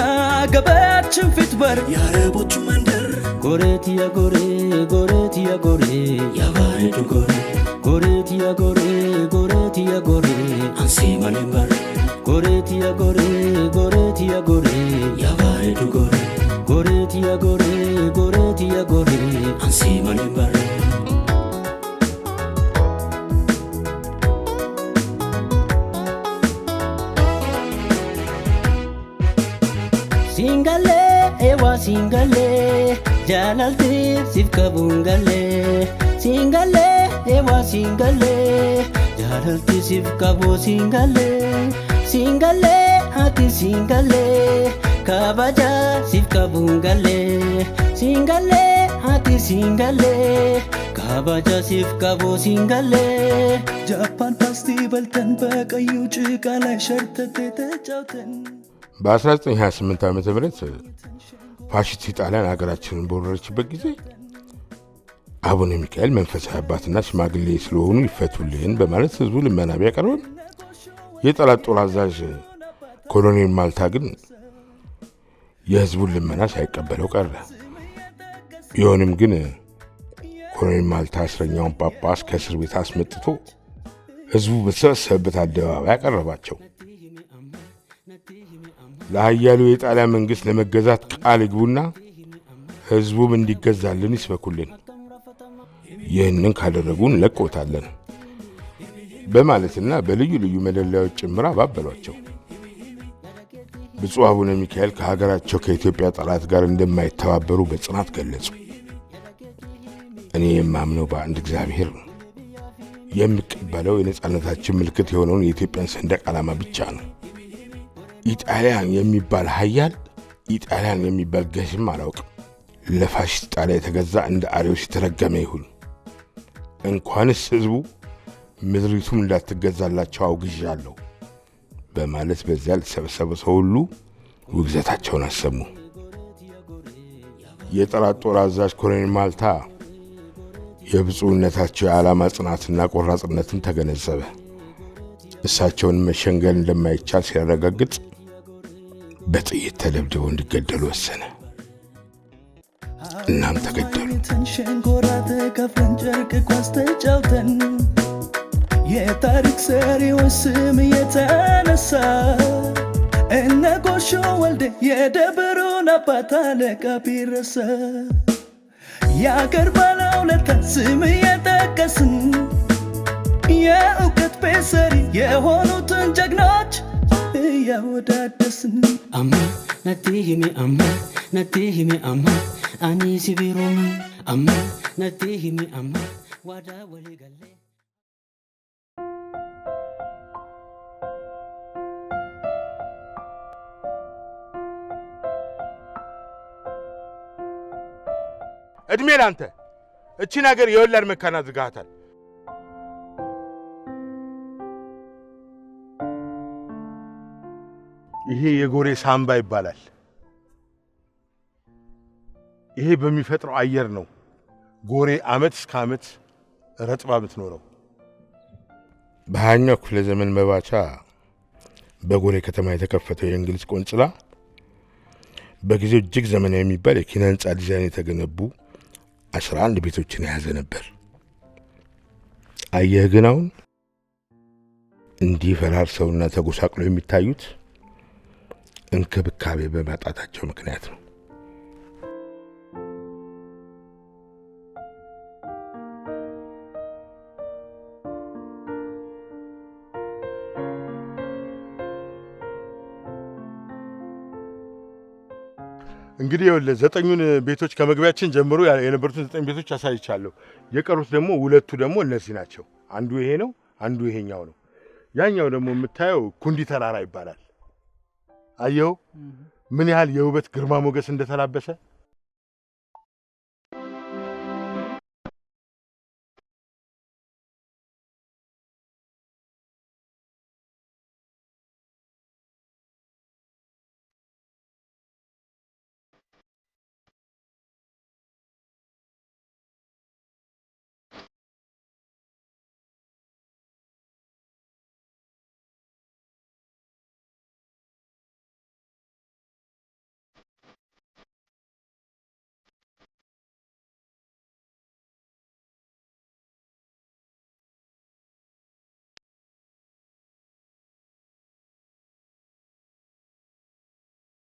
ገበያችን ፊት በር የአረቦቹ መንደር ጎሬት ያጎሬ ጎሬት ያጎሬ ያባሬዱ ጎሬ ጎሬት ያጎሬ ጎሬት ያጎሬ አንሲ ማለምበር ጎሬት ያጎሬ ጎሬት ያጎሬ ያባሬዱ ጎሬ ጎሬት ያጎሬ ጎሬት ያጎሬ አንሲ ማለምበር Singale, ewa singale, jalalti sifka bungale. Singale, ewa singale, jalalti sifka bo singale. Singale, ati singale, kabaja sifka bungale. Singale, ati singale, kabaja sifka bo singale. Japan pasti baltan bakayu chikala shartate tachautan. በ1928 ዓመተ ምህረት ፋሽስት ጣሊያን ሀገራችንን በወረረችበት ጊዜ አቡነ ሚካኤል መንፈሳዊ አባትና ሽማግሌ ስለሆኑ ይፈቱልን በማለት ህዝቡ ልመና ቢያቀርብም የጠላት ጦር አዛዥ ኮሎኔል ማልታ ግን የህዝቡን ልመና ሳይቀበለው ቀረ። ቢሆንም ግን ኮሎኔል ማልታ እስረኛውን ጳጳስ ከእስር ቤት አስመጥቶ ህዝቡ በተሰበሰበበት አደባባይ ያቀረባቸው። ለኃያሉ የጣሊያን መንግስት ለመገዛት ቃል ይግቡና ህዝቡም እንዲገዛልን ይስበኩልን፣ ይህንን ካደረጉን ለቆታለን በማለትና በልዩ ልዩ መደላዮች ጭምር አባበሏቸው። ብፁዕ አቡነ ሚካኤል ከሀገራቸው ከኢትዮጵያ ጠላት ጋር እንደማይተባበሩ በጽናት ገለጹ። እኔ የማምነው በአንድ እግዚአብሔር ነው፣ የምቀበለው የነጻነታችን ምልክት የሆነውን የኢትዮጵያን ሰንደቅ ዓላማ ብቻ ነው። ኢጣሊያን የሚባል ኃያል ኢጣሊያን የሚባል ገዥም አላውቅም። ለፋሽስት ጣሊያን የተገዛ እንደ አሪዮስ የተረገመ ይሁን። እንኳንስ ህዝቡ ምድሪቱም እንዳትገዛላቸው አውግዣለሁ በማለት በዚያ ለተሰበሰበ ሰው ሁሉ ውግዘታቸውን አሰሙ። የጠላት ጦር አዛዥ ኮሎኔል ማልታ የብፁዕነታቸው የዓላማ ጽናትና ቆራጥነትን ተገነዘበ። እሳቸውን መሸንገል እንደማይቻል ሲያረጋግጥ በጥይት ተደብድበው እንዲገደሉ ወሰነ። እናም ተገደሉ። ሸንኮራ ተከፍለን ጨርቅ ኳስ ተጫውተን የታሪክ ሰሪዎች ስም የተነሳ እነ ጎሾ ወልደ የደብሩን አባት አለቃ ቢረሳ የአገር ባለውለታ ስም የጠቀስን የእውቀት ቤሰሪ የሆኑትን ጀግኖች እያወዳደስን አማ ነቲሂሜ አማ ነቲሂሜ አማ አኒ ሲቢሮም አማ ነቲሂሜ አማ ዋዳ ወሊገሌ እድሜ ላንተ እቺን ሀገር የወላድ መካና አድርጋታል። ይሄ የጎሬ ሳምባ ይባላል። ይሄ በሚፈጥረው አየር ነው ጎሬ አመት እስከ አመት ረጥባ የምትኖረው። በሃያኛው ክፍለ ዘመን መባቻ በጎሬ ከተማ የተከፈተው የእንግሊዝ ቆንጽላ በጊዜው እጅግ ዘመናዊ የሚባል የኪነ ህንጻ ዲዛይን የተገነቡ 11 ቤቶችን የያዘ ነበር። አየህ ግን አሁን እንዲህ ፈራርሰውና ተጎሳቅለው የሚታዩት እንክብካቤ በማጣታቸው ምክንያት ነው። እንግዲህ ይኸውልህ 9ኙን ቤቶች ከመግቢያችን ጀምሮ የነበሩትን 9 ቤቶች አሳይቻለሁ። የቀሩት ደግሞ ሁለቱ ደግሞ እነዚህ ናቸው። አንዱ ይሄ ነው፣ አንዱ ይሄኛው ነው። ያኛው ደግሞ የምታየው ኩንዲ ተራራ ይባላል። አየው ምን ያህል የውበት ግርማ ሞገስ እንደተላበሰ።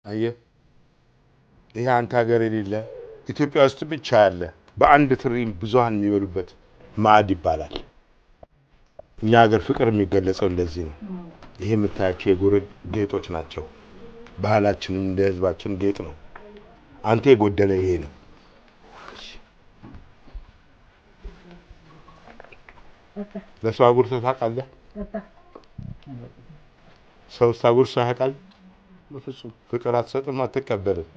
አየህ ይሄ አንተ ሀገር የሌለ ኢትዮጵያ ውስጥ ብቻ ያለ በአንድ ትሪም ብዙሃን የሚበሉበት ማዕድ ይባላል። እኛ ሀገር ፍቅር የሚገለጸው እንደዚህ ነው። ይሄ የምታያቸው የጎረድ ጌጦች ናቸው። ባህላችንም እንደ ህዝባችን ጌጥ ነው። አንተ የጎደለ ይሄ ነው። ለሰው አጉርሰህ ታውቃለህ? ሰው አጉርሰህ ያውቃል? በፍጹም። ፍቅር አትሰጥም፣ አትቀበልም።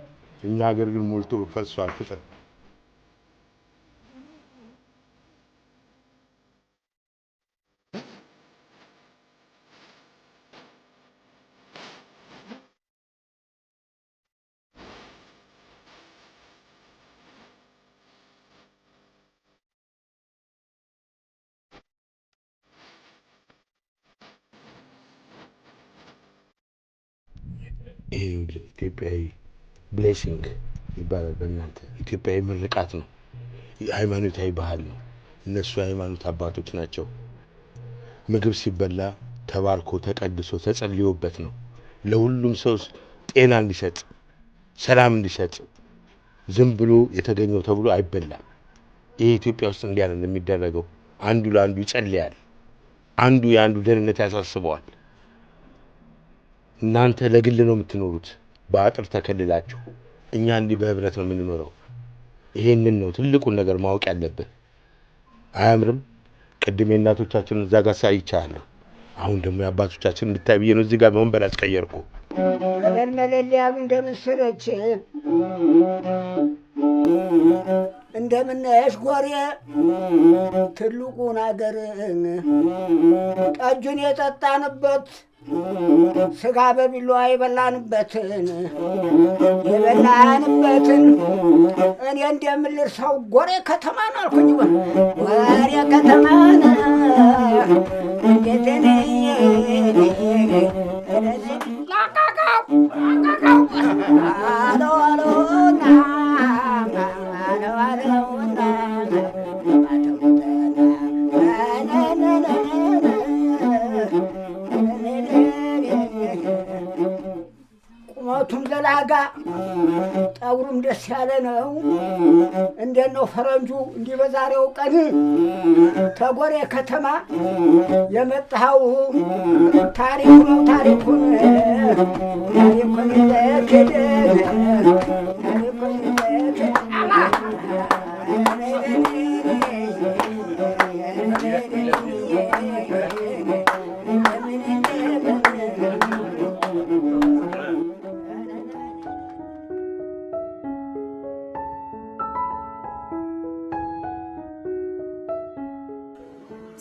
እኛ ሀገር ግን ሞልቶ ፈሷል ፍቅር። ኢትዮጵያዊ ብሌሲንግ ይባላል። በእናንተ ኢትዮጵያዊ ምርቃት ነው። ሃይማኖታዊ ባህል ነው። እነሱ ሃይማኖት አባቶች ናቸው። ምግብ ሲበላ ተባርኮ ተቀድሶ ተጸልዮበት ነው። ለሁሉም ሰው ጤና እንዲሰጥ ሰላም እንዲሰጥ ዝም ብሎ የተገኘው ተብሎ አይበላም። ይሄ ኢትዮጵያ ውስጥ እንዲያ ነው የሚደረገው። አንዱ ለአንዱ ይጸልያል። አንዱ የአንዱ ደህንነት ያሳስበዋል። እናንተ ለግል ነው የምትኖሩት በአጥር ተከልላችሁ። እኛ እንዲህ በህብረት ነው የምንኖረው። ይሄንን ነው ትልቁን ነገር ማወቅ ያለብህ። አያምርም? ቅድም የእናቶቻችንን እዛ ጋር ሳይቻለሁ። አሁን ደግሞ የአባቶቻችን እንድታይ ብዬ ነው እዚህ ጋር ወንበር ያስቀየርኩ። መለሊያ እንደምስረች እንደምነሽ ጎሬ ትልቁን አገር ጠጁን የጠጣንበት ስጋ በቢላዋ የበላንበትን እኔ እንደምልርሳው ጎሬ ከተማን አልኩኝ። ጎሬ ከተማን እንዴት ቁመቱም ዘላጋ ጠጉሩም ደስ ያለ ነው። እንዴት ነው ፈረንጁ እንዲህ በዛሬው ቀን ተጎሬ ከተማ የመጣኸው? ታሪኩ ነው ታሪኩን ለክድ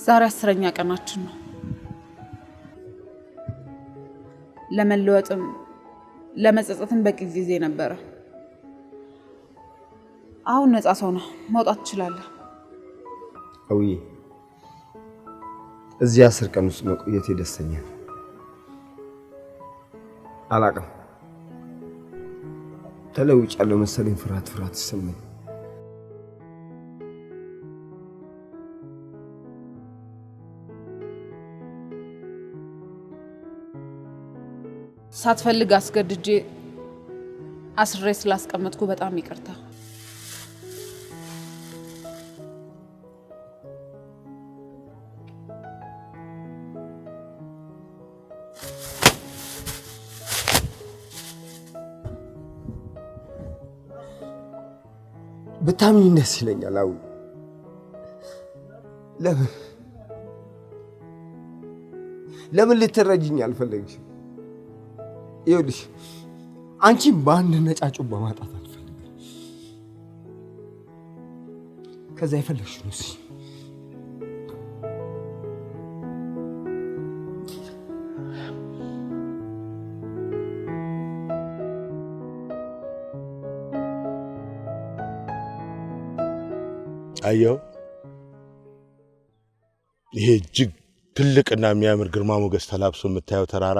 ዛሬ 10ኛ ቀናችን ነው። ለመለወጥም ለመጸጸትም በቂ ጊዜ ነበረ። አሁን ነፃ ሰው ነህ፣ መውጣት ትችላለህ። አውዬ እዚህ 10 ቀን ውስጥ መቆየት ደስተኛ አላውቅም። ተለውጫለሁ መሰለኝ። ፍርሃት ይሰማኝ። ሳትፈልግ አስገድጄ አስሬ ስላስቀመጥኩ በጣም ይቅርታ። ብታምኝ ደስ ይለኛል። አው ለምን ልትረጅኝ አልፈለግሽም? ይኸውልሽ አንቺን በአንድ ነጫጩ በማጣት አልፈልግም። ከዛ የፈለግሽ ነው እስኪ አየው ይሄ እጅግ ትልቅና የሚያምር ግርማ ሞገስ ተላብሶ የምታየው ተራራ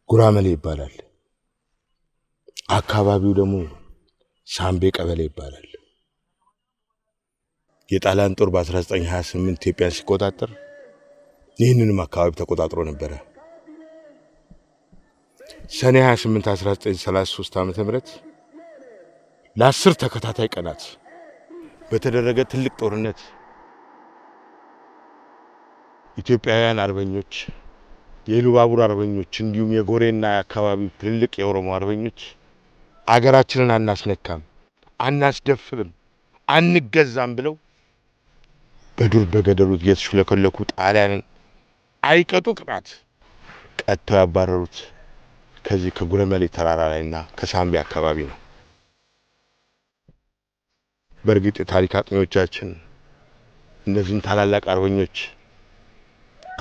ጉራመሌ ይባላል። አካባቢው ደግሞ ሳምቤ ቀበሌ ይባላል። የጣሊያን ጦር በ1928 ኢትዮጵያን ሲቆጣጠር ይህንንም አካባቢ ተቆጣጥሮ ነበረ። ሰኔ 28 1933 ዓ.ም ለ10 ተከታታይ ቀናት በተደረገ ትልቅ ጦርነት ኢትዮጵያውያን አርበኞች፣ የኢሉባቡር አርበኞች እንዲሁም የጎሬና የአካባቢው ትልልቅ የኦሮሞ አርበኞች አገራችንን አናስነካም፣ አናስደፍርም፣ አንገዛም ብለው በዱር በገደሉ እየተሽለከለኩ ጣሊያንን አይቀጡ ቅጣት ቀጥተው ያባረሩት ከዚህ ከጉረመሌ ተራራ ላይና ከሳምቤ አካባቢ ነው። በእርግጥ የታሪክ አጥኚዎቻችን እነዚህን ታላላቅ አርበኞች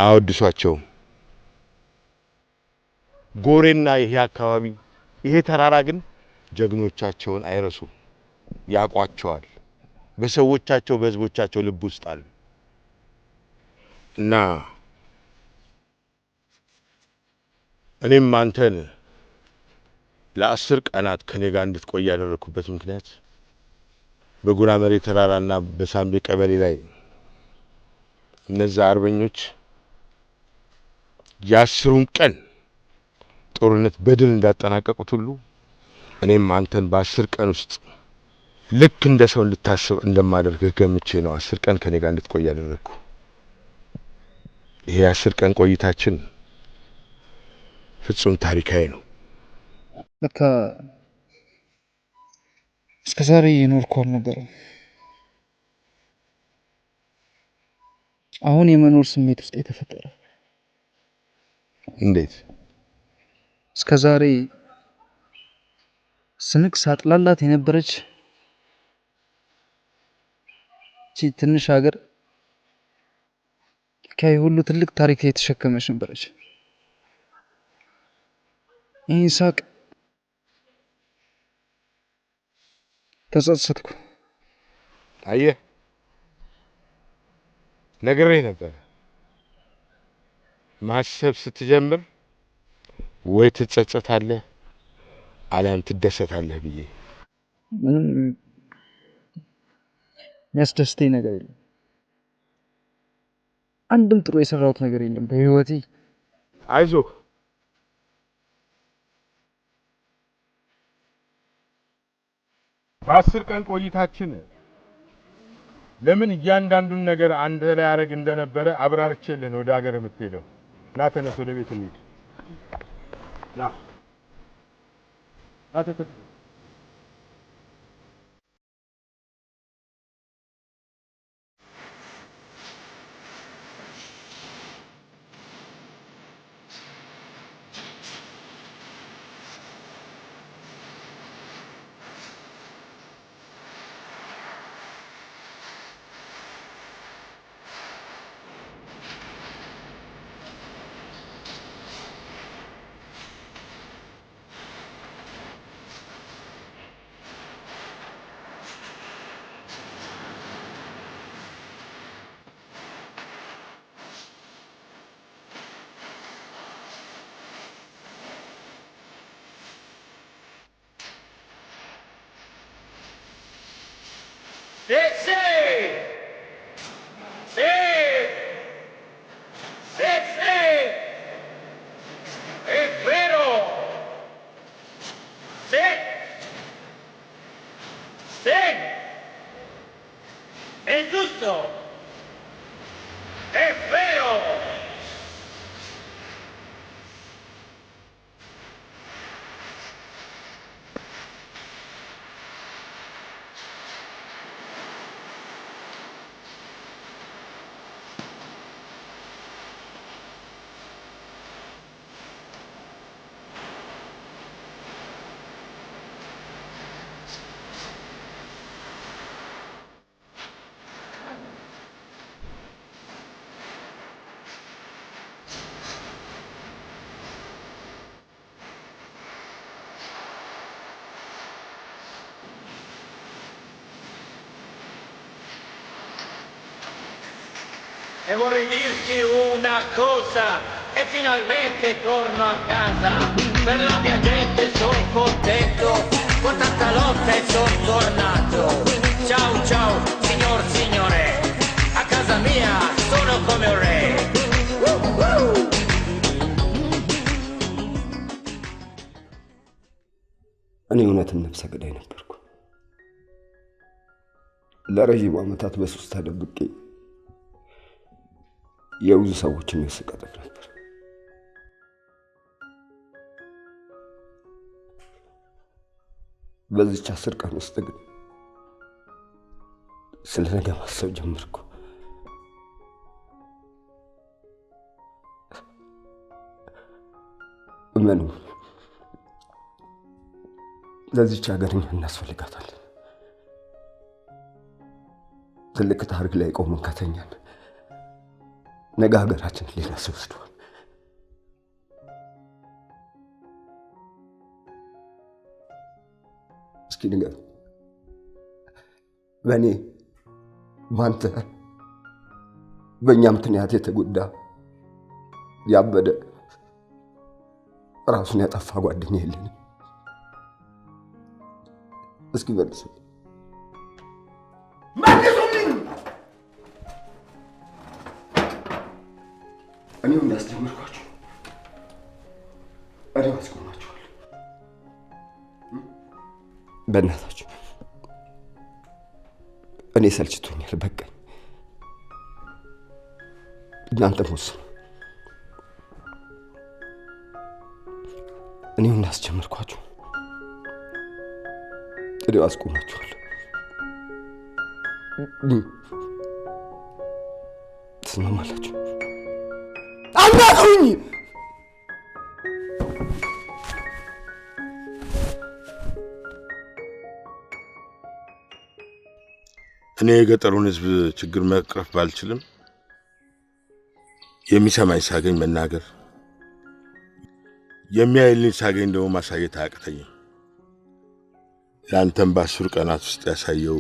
አወድሷቸውም። ጎሬና ይሄ አካባቢ ይሄ ተራራ ግን ጀግኖቻቸውን አይረሱም፣ ያቋቸዋል። በሰዎቻቸው በህዝቦቻቸው ልብ ውስጥ አሉ እና እኔም አንተን ለ10 ቀናት ከኔ ጋር እንድትቆይ ያደረኩበት ምክንያት በጉራመሌ ተራራና በሳምቤ ቀበሌ ላይ እነዛ አርበኞች የ10ሩን ቀን ጦርነት በድል እንዳጠናቀቁት ሁሉ እኔም አንተን በ10 ቀን ውስጥ ልክ እንደ ሰው ልታስብ እንደማደርግህ ገምቼ ነው 10 ቀን ከኔ ጋር እንድትቆይ ያደረኩ። ይሄ 10 ቀን ቆይታችን ፍጹም ታሪካዊ ነው። ለካ እስከዛሬ የኖርኩ አልነበረም። አሁን የመኖር ስሜት ውስጥ የተፈጠረ። እንዴት? እስከዛሬ ስንቅ ሳጥላላት የነበረች እቺ ትንሽ ሀገር ከይ ሁሉ ትልቅ ታሪክ የተሸከመች ነበረች። ይህን ሳቅ ተጸጸትኩ። አየህ ነግሬህ ነበር፣ ማሰብ ስትጀምር ወይ ትጸጸታለህ አሊያም ትደሰታለህ ብዬ። ምንም የሚያስደስተኝ ነገር የለም። አንድም ጥሩ የሰራሁት ነገር የለም በህይወቴ። አይዞህ በ10 ቀን ቆይታችን ለምን እያንዳንዱን ነገር አንተ ላይ ያደርግ እንደነበረ አብራርቼልህ ወደ ሀገር የምትሄደው። ና ተነስ፣ ወደ ቤት እንሂድ። ና ተነስ። e vorrei dirti una cosa, e finalmente torno a casa, per la mia gente sono contento, con tanta lotta e sono tornato. Ciao ciao signore, a casa mia sono come un re. እኔ እውነትም ነፍሰ ገዳይ ነበርኩ። ለረዥም ዓመታት በሱስ ተደብቄ የብዙ ሰዎችን ነፍስ ቀጥፍ ነበር። በዚች 10 ቀን ውስጥ ግን ስለ ነገ ማሰብ ጀመርኩ። እመኑ፣ ለዚች ሀገር እኛ እናስፈልጋታለን። ትልቅ ታሪክ ላይ ቆመን ከተኛን ነገ ሀገራችን ሌላ ሰው ወስዷል። እስኪ ንገሩ፣ በእኔ ባንተ በእኛ ምክንያት የተጎዳ ያበደ ራሱን ያጠፋ ጓደኛ የለንም? እስኪ መልሱ፣ መልሱልኝ። እኔው እንዳስጀመርኳችሁ እኔው አስቆማችኋለሁ። በእናታችሁ እኔ ሰልችቶኛል፣ በቃኝ። እናንተም ወስኑ። እኔው እንዳስጀመርኳችሁ እኔው አስቆማችኋለሁ። ትስማማላችሁ? አናግሩኝ። እኔ የገጠሩን ሕዝብ ችግር መቅረፍ ባልችልም የሚሰማኝ ሳገኝ መናገር፣ የሚያይልኝ ሳገኝ ደግሞ ማሳየት አያቅተኝም። ለአንተም በ10 ቀናት ውስጥ ያሳየው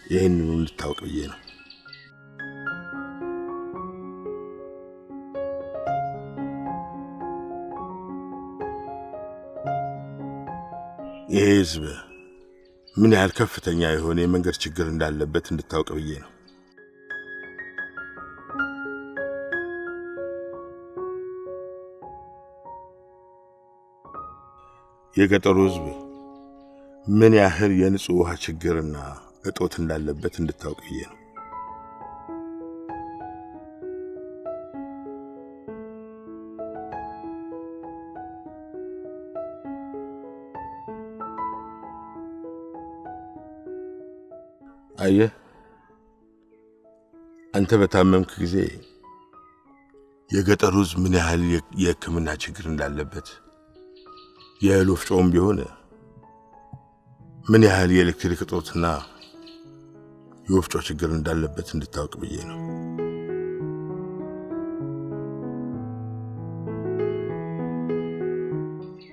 ይህንኑ ልታውቅ ብዬ ነው። ይህ ሕዝብ ምን ያህል ከፍተኛ የሆነ የመንገድ ችግር እንዳለበት እንድታውቅ ብዬ ነው። የገጠሩ ሕዝብ ምን ያህል የንጹህ ውሃ ችግርና እጦት እንዳለበት እንድታውቅ ብዬ ነው። አየህ፣ አንተ በታመምክ ጊዜ የገጠሩ ሕዝብ ምን ያህል የሕክምና ችግር እንዳለበት፣ የእህል ወፍጮም ቢሆን ምን ያህል የኤሌክትሪክ እጦትና የወፍጮ ችግር እንዳለበት እንድታውቅ ብዬ ነው።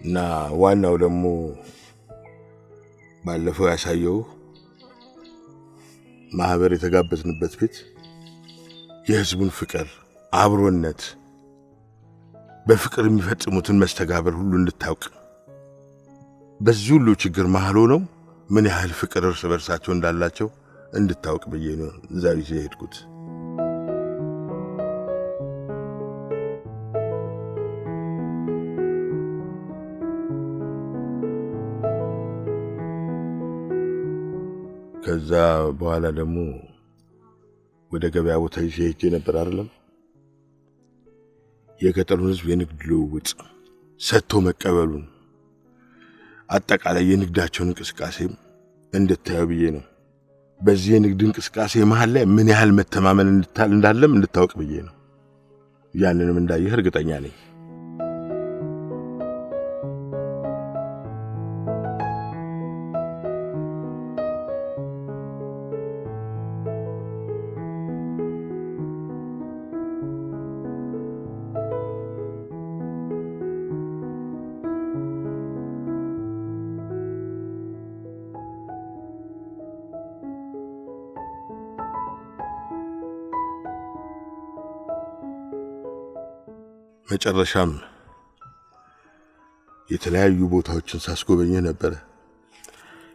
እና ዋናው ደግሞ ባለፈው ያሳየው ማህበር የተጋበዝንበት ቤት የህዝቡን ፍቅር፣ አብሮነት፣ በፍቅር የሚፈጽሙትን መስተጋብር ሁሉ እንድታውቅ፣ በዚህ ሁሉ ችግር መሃል ሆነው ምን ያህል ፍቅር እርስ በርሳቸው እንዳላቸው እንድታውቅ ብዬ ነው እዛ ይዤ ሄድኩት። ከዛ በኋላ ደግሞ ወደ ገበያ ቦታ ይዤ ሄጄ ነበር አይደለም። የገጠሩን ህዝብ የንግድ ልውውጥ፣ ሰጥቶ መቀበሉን፣ አጠቃላይ የንግዳቸውን እንቅስቃሴ እንድታዩ ብዬ ነው። በዚህ የንግድ እንቅስቃሴ መሃል ላይ ምን ያህል መተማመን እንዳለም እንድታውቅ ብዬ ነው። ያንንም እንዳየህ እርግጠኛ ነኝ። መጨረሻም የተለያዩ ቦታዎችን ሳስጎበኘ ነበር።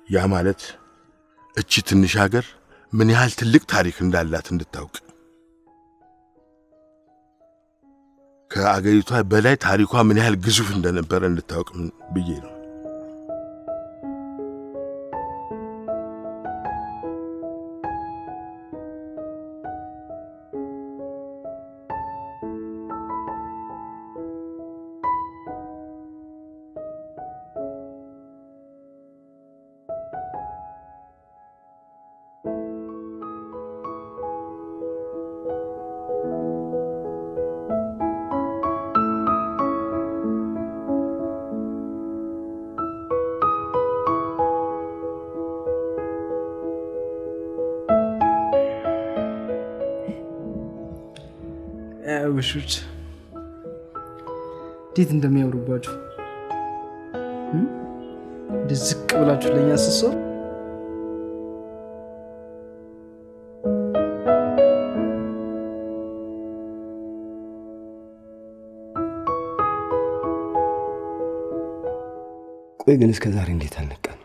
ያ ማለት እቺ ትንሽ ሀገር ምን ያህል ትልቅ ታሪክ እንዳላት እንድታውቅ ከአገሪቷ በላይ ታሪኳ ምን ያህል ግዙፍ እንደነበረ እንድታውቅ ብዬ ነው። ውሾች እንዴት እንደሚያምሩባችሁ ዝቅ ብላችሁ ለኛ አስሰው ቆይ ግን እስከ ዛሬ እንዴት አልነቃን?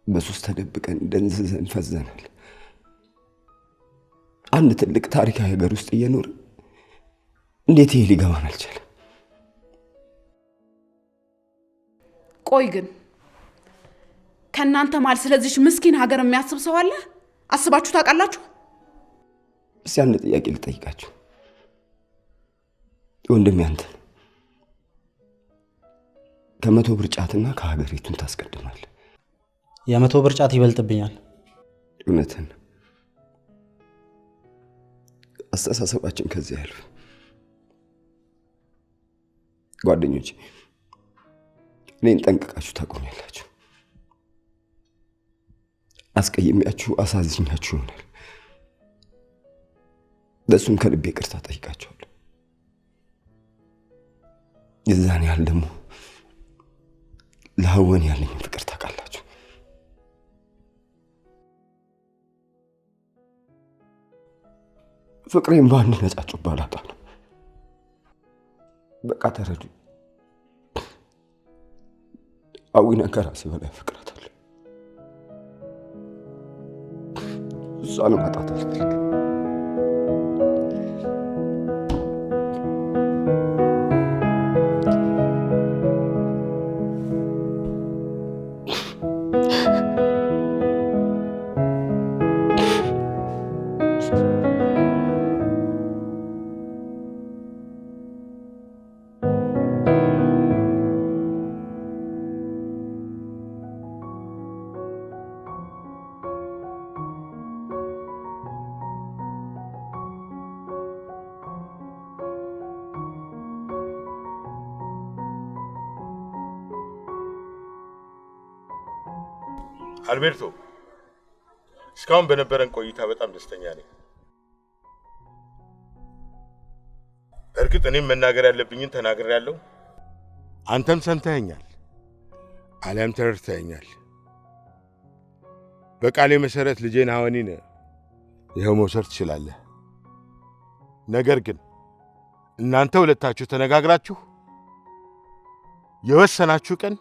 በሱስ ተደብቀን ደንዝዘን ፈዘናል። አንድ ትልቅ ታሪካዊ ሀገር ውስጥ እየኖር እንዴት ይሄ ሊገባን አልቻለም? ቆይ ግን ከናንተ ማል ስለዚህ ምስኪን ሀገር የሚያስብ ሰው አለ? አስባችሁ ታውቃላችሁ? እስኪ አንድ ጥያቄ ልጠይቃችሁ። ወንድሜ አንተ ከመቶ ብር ጫትና ከሀገሪቱን ታስቀድማለህ? የመቶ ብር ጫት ይበልጥብኛል። እውነትን አስተሳሰባችን ከዚህ ያልፍ። ጓደኞቼ እኔን ጠንቅቃችሁ ታቆኛላችሁ። አስቀይሜያችሁ አሳዝኛችሁ ይሆናል። ለእሱም ከልቤ ይቅርታ ጠይቃችኋለሁ። የዛን ያህል ደግሞ ለሀወን ያለኝ ፍቅር ታውቃላችሁ። ፍቅሬን በአንድ ነጫጩ ባላጣ ነው። በቃ ተረዱ። አዊና ከራሴ በላይ ፍቅራታለሁ። እሷን ማጣት አልፈልግም። አልቤርቶ እስካሁን በነበረን ቆይታ በጣም ደስተኛ ነኝ። እርግጥ እኔም መናገር ያለብኝን ተናግሬያለሁ። አንተም ሰምተኸኛል፣ አሊያም ተረድተኸኛል። በቃሌ መሰረት ልጄን ሀወኒን ይኸው መውሰድ ትችላለህ። ነገር ግን እናንተ ሁለታችሁ ተነጋግራችሁ የወሰናችሁ ቀን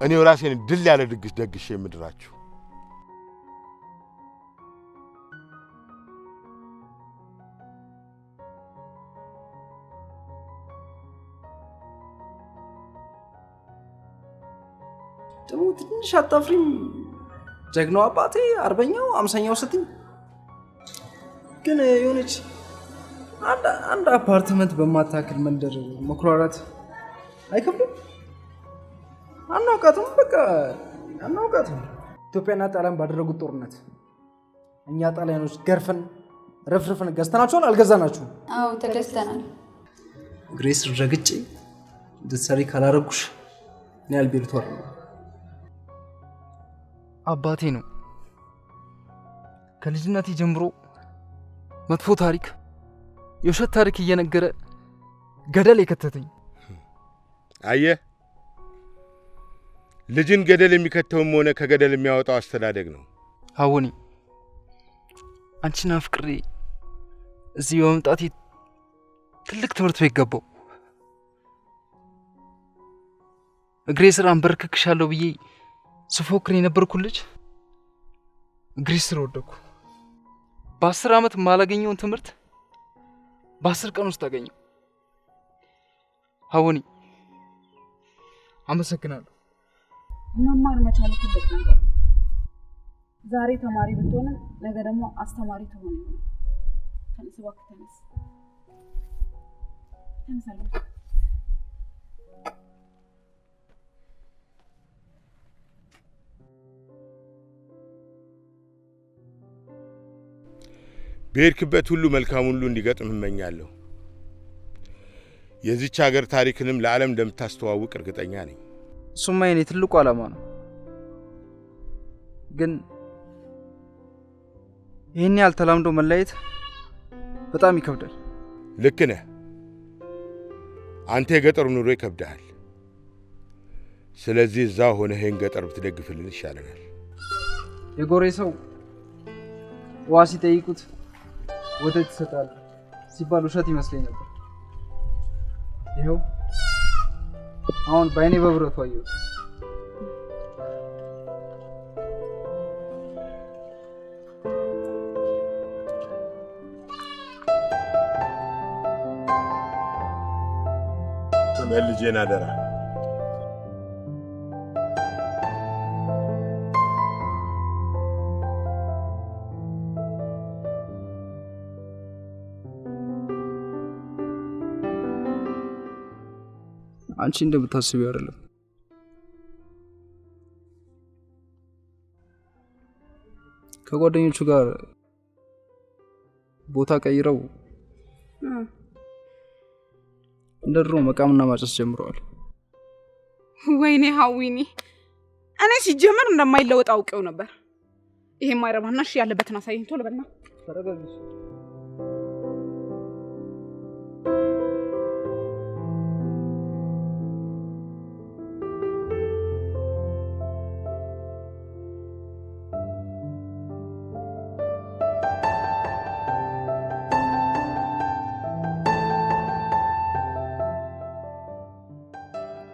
እኔው ራሴን ድል ያለ ድግስ ደግሼ የምድራችሁ። ደግሞ ትንሽ አታፍሪም? ጀግናው አባቴ አርበኛው አምሳኛው ስትኝ ግን የሆነች አንድ አፓርትመንት በማታክል መንደር መኩራራት አይከብድም? አናውቃትም፣ በቃ አናውቃትም። ኢትዮጵያና ጣሊያን ባደረጉት ጦርነት እኛ ጣሊያኖች ገርፈን ረፍርፈን ገዝተናቸዋል። አልገዛናችሁም? አዎ ተገዝተናል። ግሬስ ረግጬ እንድትሰሪ ካላረጉሽ እኔ አልቤርቶ አይደለም። አባቴ ነው ከልጅነቴ ጀምሮ መጥፎ ታሪክ፣ የውሸት ታሪክ እየነገረ ገደል የከተተኝ። አየህ፣ ልጅን ገደል የሚከተውም ሆነ ከገደል የሚያወጣው አስተዳደግ ነው። ሀወኒ፣ አንቺን አፍቅሬ እዚህ በመምጣቴ ትልቅ ትምህርት ቤት ገባው። እግሬ ስር አንበርክክሻለሁ ብዬ ስፎክር የነበርኩ ልጅ እግሬ ስር ወደኩ። በ10 ዓመት ማላገኘውን ትምህርት በ10 ቀን ውስጥ አገኘው። ሀወኒ አመሰግናለሁ። መማር መቻል ትልቅ ነገር ነው። ዛሬ ተማሪ ብትሆንም ነገ ደግሞ አስተማሪ ትሆን ይሆናል። ተነስ እባክህ ተነስ። ተነስ። በሄድክበት ሁሉ መልካም ሁሉ እንዲገጥም እመኛለሁ። የዚች ሀገር ታሪክንም ለዓለም እንደምታስተዋውቅ እርግጠኛ ነኝ። እሱማ የኔ ትልቁ ዓላማ ነው። ግን ይህን ያህል ተላምዶ መለያየት በጣም ይከብዳል። ልክ ነህ። አንተ የገጠሩ ኑሮ ይከብዳል። ስለዚህ እዛ ሆነህ ይህን ገጠር ብትደግፍልን ይሻለናል። የጎሬ ሰው ውሃ ሲጠይቁት ወተት ይሰጣል ሲባል ውሸት ይመስለኝ ነበር። ይኸው አሁን በአይኔ በብረቱ አየሁት። ተመልጄን አደራ። አንቺ እንደምታስቢው አይደለም። ከጓደኞቹ ጋር ቦታ ቀይረው እንደ ድሮ መቃምና ማጨስ ጀምረዋል። ወይኔ ሀዊኒ፣ እኔ ሲጀመር እንደማይለወጥ አውቄው ነበር። ይሄ ማይረባና እሺ ያለበትን አሳይኝ ቶሎ በልና። ተረጋግሽ።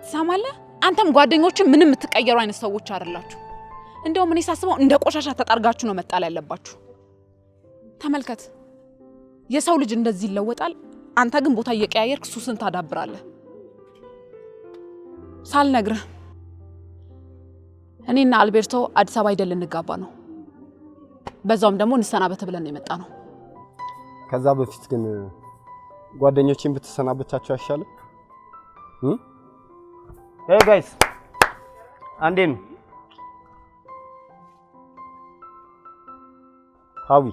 ትሰማለህ? አንተም ጓደኞችን ምንም የምትቀየሩ አይነት ሰዎች አይደላችሁ። እንደውም እኔ ሳስበው እንደ ቆሻሻ ተጠርጋችሁ ነው መጣል ያለባችሁ። ተመልከት፣ የሰው ልጅ እንደዚህ ይለወጣል። አንተ ግን ቦታ እየቀያየርክ ሱስን ታዳብራለህ። ሳልነግርህ እኔና አልቤርቶ አዲስ አበባ አይደል እንጋባ ነው። በዛውም ደግሞ እንሰናበት ብለን የመጣ ነው። ከዛ በፊት ግን ጓደኞቼን ብትሰናበቻቸው አይሻልም? Hey guys, አንዴ ነው ሀዊ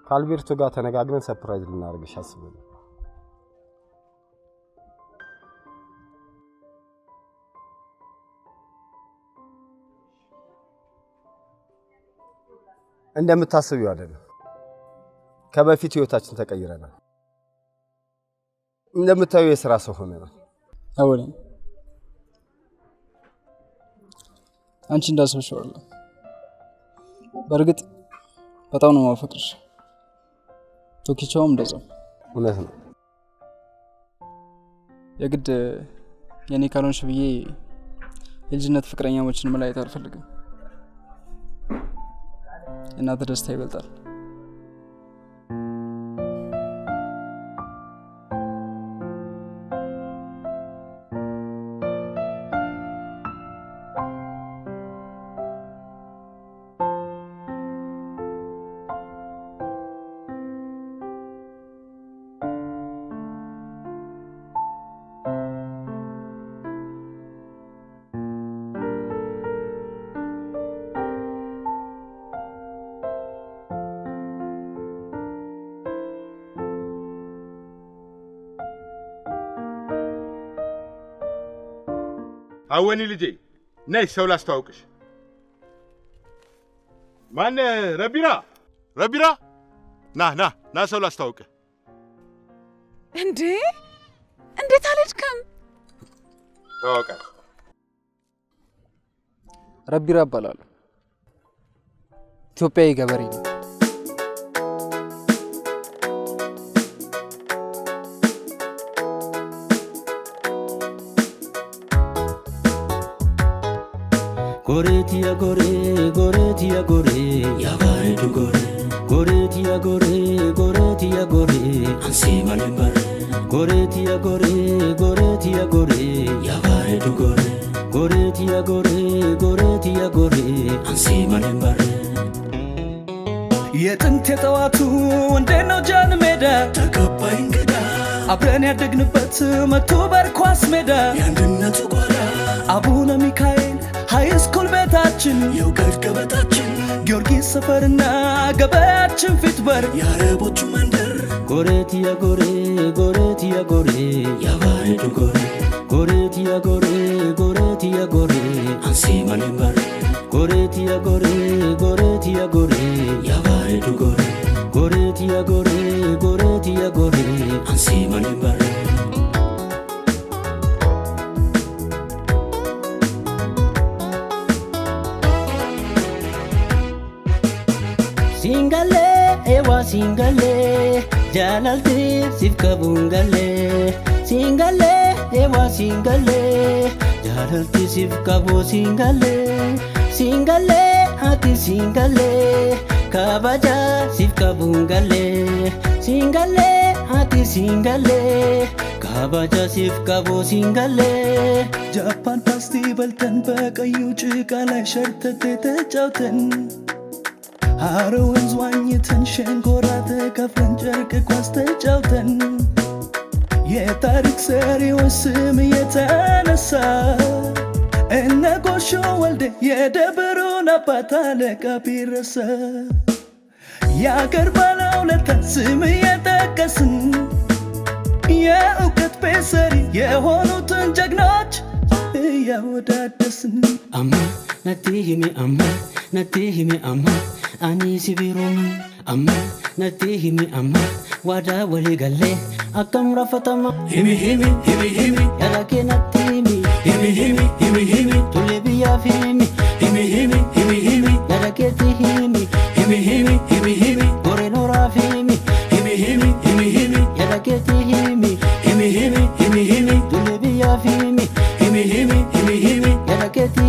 ከአልቤርቶ ጋር ተነጋግረን ሰርፕራይዝ ልናደርግሽ አስበን። እንደምታስቢው አይደለም። ከበፊት ህይወታችን ተቀይረናል። እንደምታዩ የሥራ ሰው ሆነናል። አወኔ አንቺ እንዳሰብሽው አይደለም። በእርግጥ በጣም ነው ማፈቅርሽ። ቶኪቻውም እንደዛው። እውነት ነው። የግድ የኔ ካልሆንሽ ብዬ የልጅነት ፍቅረኛሞችን መለያየት አልፈልግም። እናንተ ደስታ ይበልጣል። አወኒ ልጄ ነይ ሰው ላስተዋውቅሽ። ማን? ረቢራ ና ሰው ላስተዋውቅህ። እንዴት አልሄድክም? ተዋወቃት። ረቢራ እባላለሁ። ኢትዮጵያዊ ገበሬ ነው። ጎሬትያ ጎሬ ጎሬትያ ጎሬ ያባሬዱ ጎሬ ጎሬትያ ጎሬ ጎሬትያ ጎሬ አንሲ ማለምበር ጎሬትያ ጎሬ ጎሬትያ ጎሬ ያባሬዱ ጎሬ ጎሬትያ ጎሬ ጎሬትያ ጎሬ አንሲ ማለምበር የጥንት የጠዋቱ እንዴት ነው ጃን ሜዳ ተቀባይ እንግዳ አብረን ያደግንበት መቶ በርኳስ ሜዳ የአንድነቱ ጓዳ አቡነ ሚካኤል ሃይስኩል ቤታችን የእውቀት ገበታችን ጊዮርጊስ ሰፈርና ገበያችን ፊት በር የአረቦቹ መንደር ጎሬትያ ጎሬ ጎሬትያ ጎሬ ያባሬዱ ጎሬ ጎሬትያ ጎሬ ጎሬትያ ጎሬ አንሲ ማለምበር ጎሬትያ ጎሬ ጎሬትያ ጎሬ ያባሬዱ ጎሬ ጎሬትያ ጎሬ ጎሬትያ ጎሬ አንሲ ማለምበር Singale, ewa singale, jalalti sifka bungale. Singale, ewa singale, jalalti sifka bo singale. Singale, hati singale, kabaja sifka bungale. Singale, hati singale, kabaja sifka bo singale. Japan pasti baltan bakayu chikala shartate tachautan. አሮን ዝዋኝተን ሸንኮራ ተከፍለን ጨርቅ ኳስ ተጫውተን የታሪክ ሰሪውን ስም የተነሳ እነ ጎሾ ወልደ የደብሩን አባት አለቃ ቢረሳ የአገር ባለውለታ ስም የጠቀስን የእውቀት ቤት ሰሪ የሆኑትን ጀግኖች እያወዳደስን አማ ነቲሂሜ አማ ነቲሂሜ አማ ani sibirum amma natti himi amma wada wali galle akam rafatama himi himi himi himi yarake natti himi himi himi himi himi tule biya fimi himi himi himi himi yarake ti himi himi himi himi himi gore nora fimi himi himi himi himi yarake ti himi himi himi himi himi tule biya fimi himi himi himi himi yarake ti